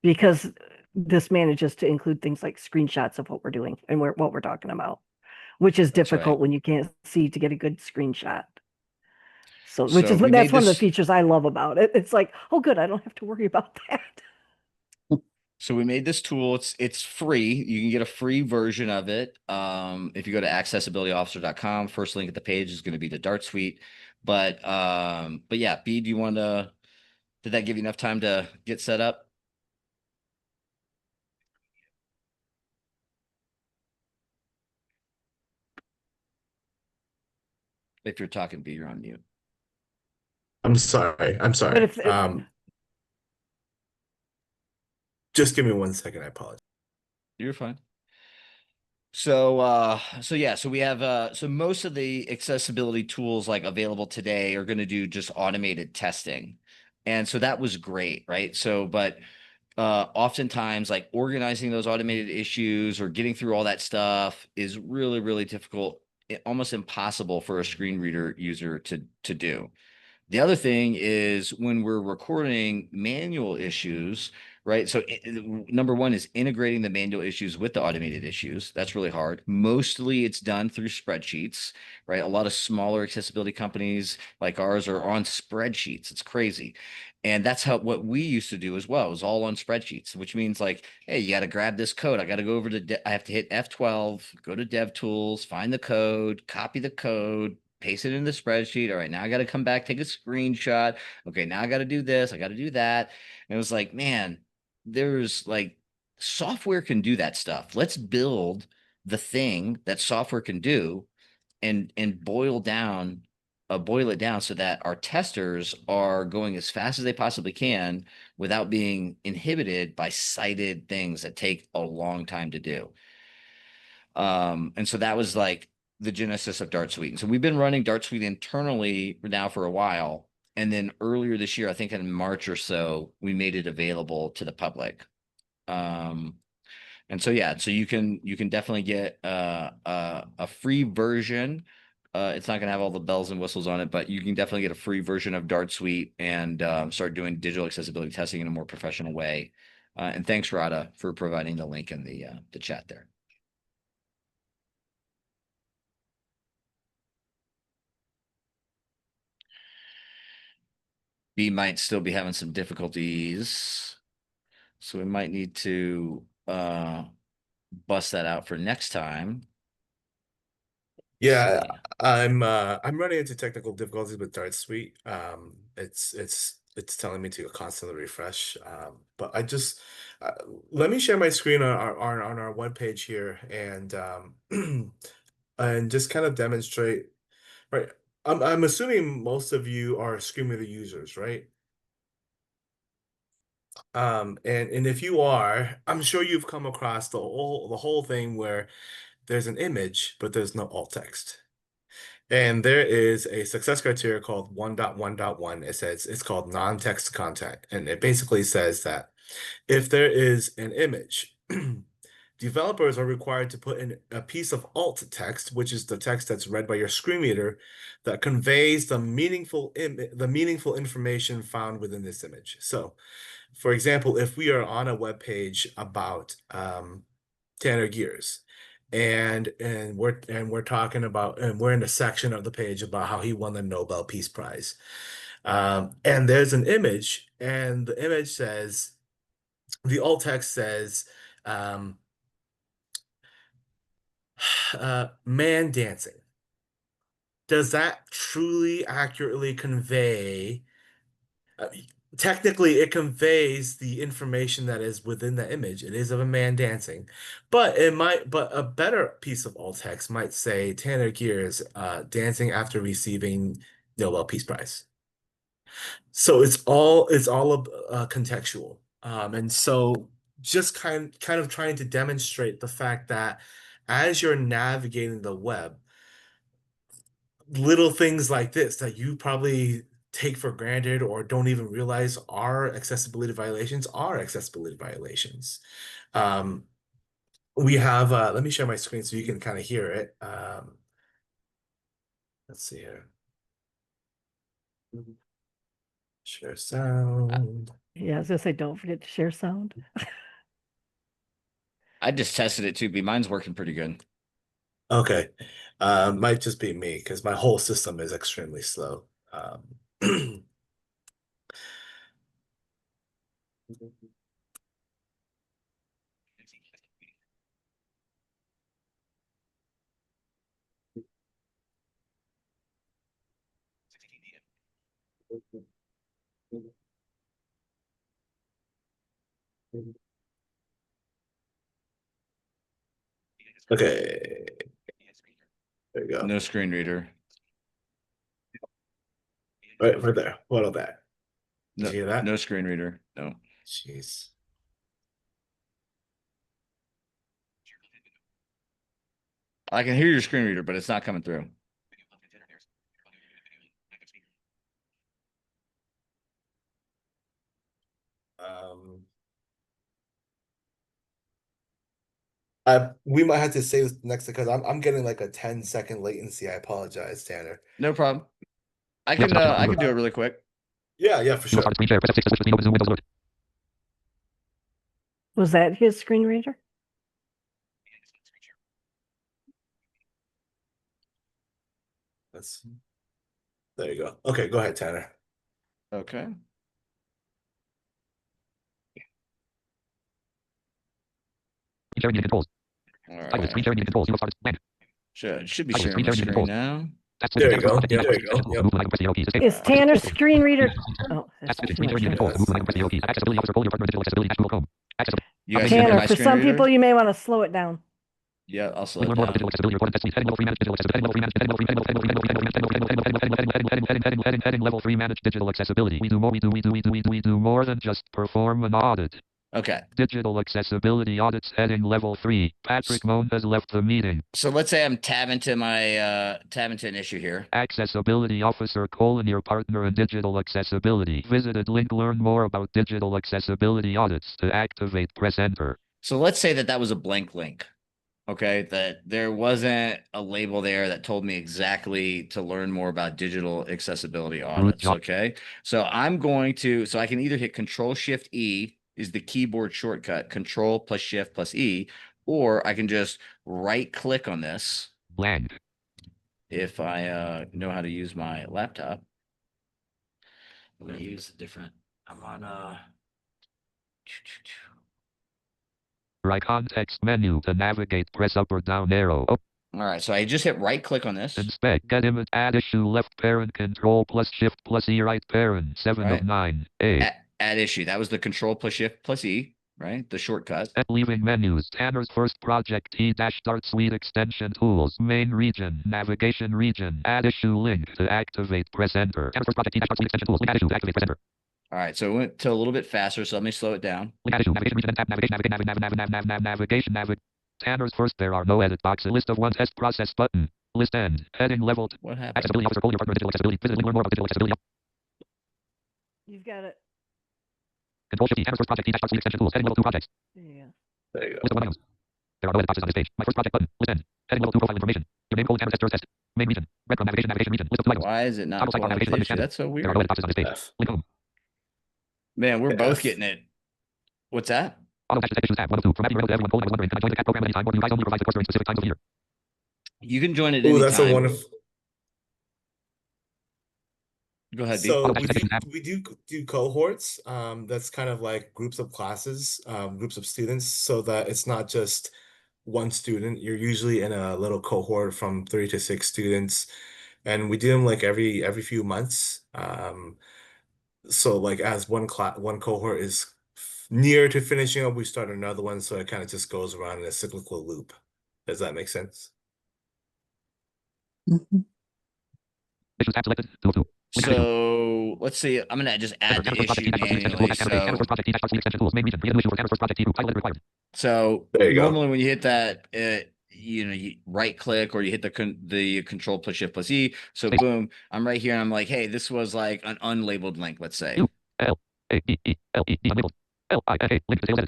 because this manages to include things like screenshots of what we're doing and what we're talking about, which is That's right. difficult when you can't see to get a good screenshot. So, So we that's made one of the this features I love about it. It's like, oh, good, I don't have to worry about that. So we made this tool. It's free. You can get a free version of it. If you go to accessibilityofficer.com, first link at the page is going to be the Dart Suite. But yeah, B, do you want to, did that give you enough time to get set up? If you're talking B, you're on mute. I'm sorry. I'm But sorry. if Just give me 1 second. I apologize. You're fine. So yeah, so we have so most of the accessibility tools like available today are going to do just automated testing. And so that was great, right? So but oftentimes like organizing those automated issues or getting through all that stuff is really, really difficult, almost impossible for a screen reader user to do. The other thing is when we're recording manual issues, right? So number one is integrating the manual issues with the automated issues. That's really hard. Mostly it's done through spreadsheets, right? A lot of smaller accessibility companies like ours are on spreadsheets. It's crazy. And that's what we used to do as well. It was all on spreadsheets, which means like, hey, you got to grab this code. I got to go over to, I have to hit F12, go to Dev Tools, find the code, copy the code, paste it in the spreadsheet. All right, now I got to come back, take a screenshot. Okay, now I got to do this. I got to do that. And it was like, man, there's like software can do that stuff. Let's build the thing that software can do and boil it down so that our testers are going as fast as they possibly can without being inhibited by cited things that take a long time to do. And so that was like the genesis of Dart Suite. And so we've been running Dart Suite internally now for a while. And then earlier this year, I think in March or so, we made it available to the public. And so yeah, so you can definitely get a free version. It's not going to have all the bells and whistles on it, but you can definitely get a free version of Dart Suite and start doing digital accessibility testing in a more professional way. And thanks, Rada, for providing the link in the chat there. B might still be having some difficulties, so we might need to bust that out for next time. Yeah, I'm running into technical difficulties with Dart Suite. It's telling me to constantly refresh. But I just let me share my screen on our webpage here and and just kind of demonstrate. Right. I'm assuming most of you are screen reader users, right? And if you are, I'm sure you've come across the whole thing where there's an image, but there's no alt text. And there is a success criteria called 1.1.1. It says it's called non-text content. And it basically says that if there is an image, developers are required to put in a piece of alt text, which is the text that's read by your screen reader, that conveys the meaningful information found within this image. So, for example, if we are on a web page about Tanner Gers, and we're talking about, and we're in a section of the page about how he won the Nobel Peace Prize, and there's an image, and the image says, the alt text says, man dancing. Does that truly accurately convey? Technically, it conveys the information that is within the image. It is of a man dancing, but a better piece of alt text might say Tanner Gers dancing after receiving Nobel Peace Prize. So it's all contextual, and so just kind of trying to demonstrate the fact that as you're navigating the web, little things like this that you probably take for granted or don't even realize are accessibility violations are accessibility violations. We have, let me share my screen so you can kind of hear it. Let's see here. Share sound. Yeah, I was gonna say, don't forget to share sound. I just tested it too, but mine's working pretty good. Okay. Might just be me because my whole system is extremely slow. Okay. There you go. No screen reader. Right there. What of that? Did No, you hear that? no screen reader. No. Jeez. I can hear your screen reader, but it's not coming through. We might have to say this next because I'm getting like a 10-second latency. I apologize, Tanner. No problem. I can do it really quick. Yeah, for sure. Was that his screen reader? There you go. Okay, go ahead, Tanner. Okay. Controls. All right. Screen sharing controls. Should be sharing my screen now. There you go. There you go. Yep. Is Tanner's screen reader? Oh, that's You guys Tanner, my for screen some reader? people, you may want to slow it down. Yeah, I'll slow it down. Heading level 3 manage digital accessibility. We do more than just perform an audit. Okay. Digital accessibility audits heading level 3. Patrick Moan has left the meeting. So let's say I'm tabbing to my an issue here. AccessAbility Officer : your partner in digital accessibility. Visited link. Learn more about digital accessibility audits. To activate, press enter. So let's say that was a blank link. Okay, that there wasn't a label there that told me exactly to learn more about digital accessibility audits. Okay, so I'm going to, so I can either hit Control Shift E is the keyboard shortcut, Control plus Shift plus E, or I can just right click on this. Blank. If I know how to use my laptop. I'm going to use a different, I'm on Right context menu. To navigate, press up or down arrow. All right, so I just hit right click on this. Inspect, get image, add issue, left parent, Control plus Shift plus E, right parent, 7 of 9. Add issue. That was the Control plus Shift plus E, right? The shortcut. Leaving menus. Tanner's first project. T-Start Suite extension tools. Main region. Navigation region. Add issue link. To activate, press enter. Tanner's first project. T-Start Suite extension tools. Link, add issue. Activate, press enter. All right, so it went to a little bit faster, so let me slow it down. Navigation region, tab, navigation. Tanner's first. There are no edit boxes. List of one test process button. List end. Heading leveled. What happened? Accessibility Officer : your partner in digital accessibility. Visit, learn more about digital accessibility. You've got it. Control Shift E. Tanner's first project. T-Start Suite extension tools. Heading level 2 projects. Yeah. There you go. List of one items. There are no edit boxes on this page. My first project button. List end. Heading level 2 profile information. Your name: Tanner's test, test. Main region. Breadcrumb, navigation region. List of 2 items. Why is it not pulling up the issue? That's so weird. There are no edit boxes on this page. Link home. Man, we're both getting it. What's that? Auto dash issues tab 1 of 2. From Happy Rail to everyone. I was wondering, can I join the CAT program anytime, or do you guys only provide the course during specific times of year? You can join it Oh, anytime. that's a wonderful. Go ahead, B. So we do cohorts. That's kind of like groups of classes, groups of students, so that it's not just one student. You're usually in a little cohort from 3 to 6 students, and we do them like every few months. So like as one cohort is near to finishing up, we start another one, so it kind of just goes around in a cyclical loop. Does that make sense? Mhm. Issues tab selected. 2 of 2. So let's see. I'm gonna just add the issue manually. So There you go. normally when you hit that, you right click or you hit the Control plus Shift plus E. So boom, I'm right here and I'm like, hey, this was like an unlabeled link. Let's say.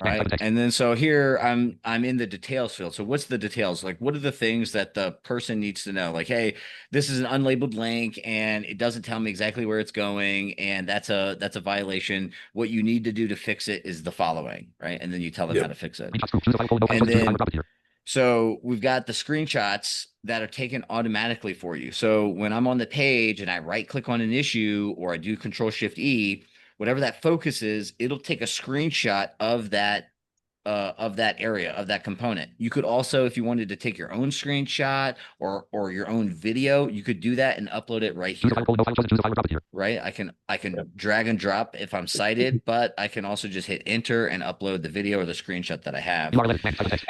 Right. And then so here I'm in the details field. So what's the details? Like, what are the things that the person needs to know? Like, hey, this is an unlabeled link and it doesn't tell me exactly where it's going, and that's a violation. What you need to do to fix it is the following, right? And then you tell them how to fix it. And then so we've got the screenshots that are taken automatically for you. So when I'm on the page and I right click on an issue or I do Control Shift E, whatever that focus is, it'll take a screenshot of that area, of that component. You could also, if you wanted to take your own screenshot or your own video, you could do that and upload it right here. Right? I can drag and drop if I'm sighted, but I can also just hit enter and upload the video or the screenshot that I have.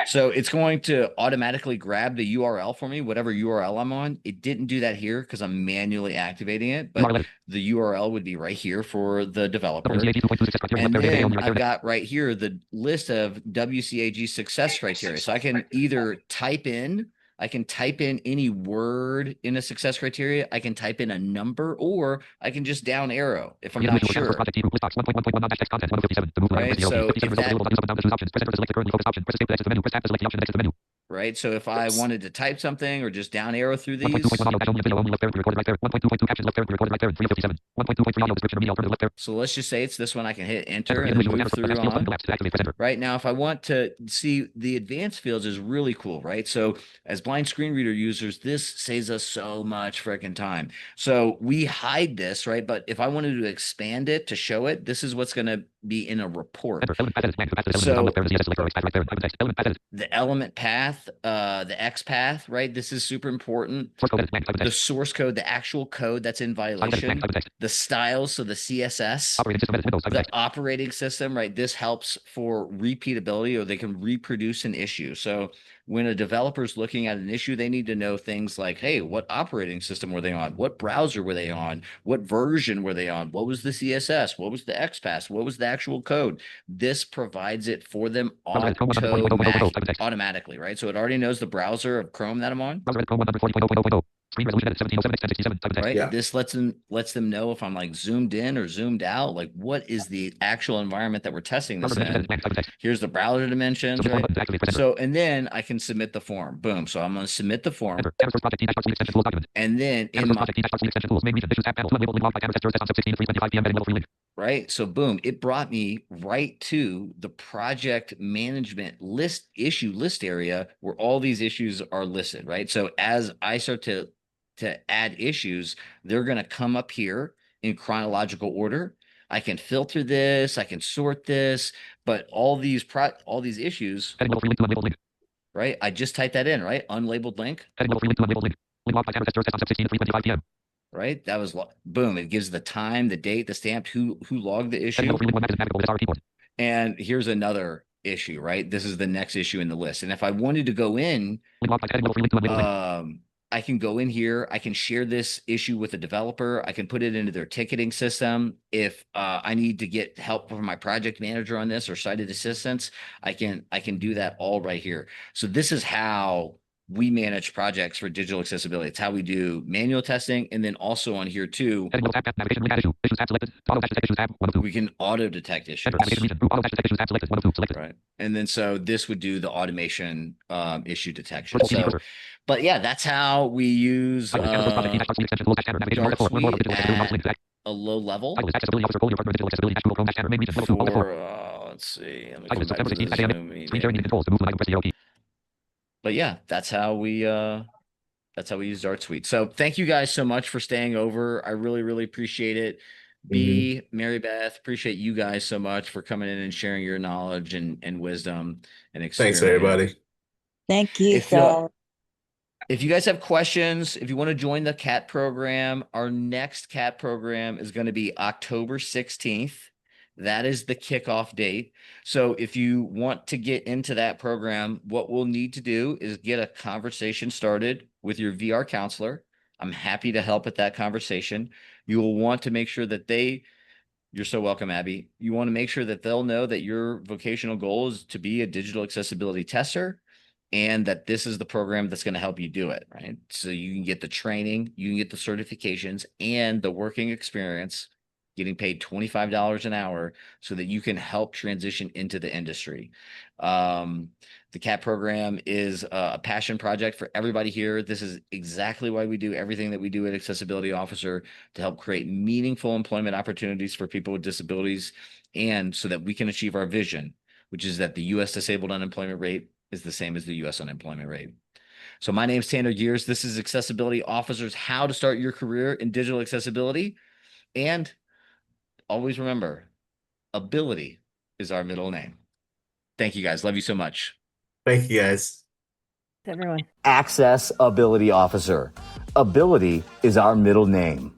So it's going to automatically grab the URL for me, whatever URL I'm on. It didn't do that here because I'm manually activating it, but the URL would be right here for the developer. And then I've got right here the list of WCAG success criteria. So I can either type in any word in a success criteria. I can type in a number, or I can just down arrow if I'm not sure. Right. So if that, right? So if I wanted to type something or just down arrow through these. So let's just say it's this one. I can hit enter and then move through on. Right now, if I want to see the advanced fields is really cool, right? So as blind screen reader users, this saves us so much freaking time. So we hide this, right? But if I wanted to expand it to show it, this is what's going to be in a report. So the element path, the X path, right? This is super important. The source code, the actual code that's in violation, the styles, so the CSS, the operating system, right? This helps for repeatability, or they can reproduce an issue. So when a developer is looking at an issue, they need to know things like, hey, what operating system were they on? What browser were they on? What version were they on? What was the CSS? What was the XPath? What was the actual code? This provides it for them automatically, right? So it already knows the browser of Chrome that I'm on. Right. Yeah. This lets them know if I'm like zoomed in or zoomed out, like what is the actual environment that we're testing this in. Here's the browser dimensions, right? So, and then I can submit the form. Boom. So I'm going to submit the form. And then in my, right. So boom, it brought me right to the project management issue list area where all these issues are listed, right? So as I start to add issues, they're going to come up here in chronological order. I can filter this, I can sort this, but all these issues, right? I just typed that in, right? Unlabeled link. Right? That was boom. It gives the time, the date, the stamp, who logged the issue. And here's another issue, right? This is the next issue in the list. And if I wanted to go in, I can go in here. I can share this issue with a developer. I can put it into their ticketing system. If I need to get help from my project manager on this or sited assistance, I can do that all right here. So this is how we manage projects for digital accessibility. It's how we do manual testing. And then also on here too, we can auto detect issues. Right. And then so this would do the automation issue detection. So, but yeah, that's how we use Dart Suite at a low level for, let's see. Let me go back to the Zoom meeting. But yeah, that's how we use Dart Suite. So thank you guys so much for staying over. I really, really appreciate it. B, Mary Beth, appreciate you guys so much for coming in and sharing your knowledge and wisdom and experience. Thanks, everybody. Thank you, If you guys have questions, if you want to join the CAT program, our next CAT program is going to be October 16th. That is the kickoff date. So if you want to get into that program, what we'll need to do is get a conversation started with your VR counselor. I'm happy to help with that conversation. You will want to make sure that you're so welcome, Abby. You want to make sure that they'll know that your vocational goal is to be a digital accessibility tester and that this is the program that's going to help you do it, right? So you can get the training, you can get the certifications and the working experience, getting paid $25 an hour so that you can help transition into the industry. The CAT program is a passion project for everybody here. This is exactly why we do everything that we do at Accessibility Officer, to help create meaningful employment opportunities for people with disabilities, and so that we can achieve our vision, which is that the U.S. disabled unemployment rate is the same as the U.S. unemployment rate. So my name is Tanner Gers. This is Accessibility Officers, how to start your career in digital accessibility. And always remember, ability is our middle name. Thank you guys. Love you so much. Thank you guys. Everyone. Accessibility Officer. Ability is our middle name.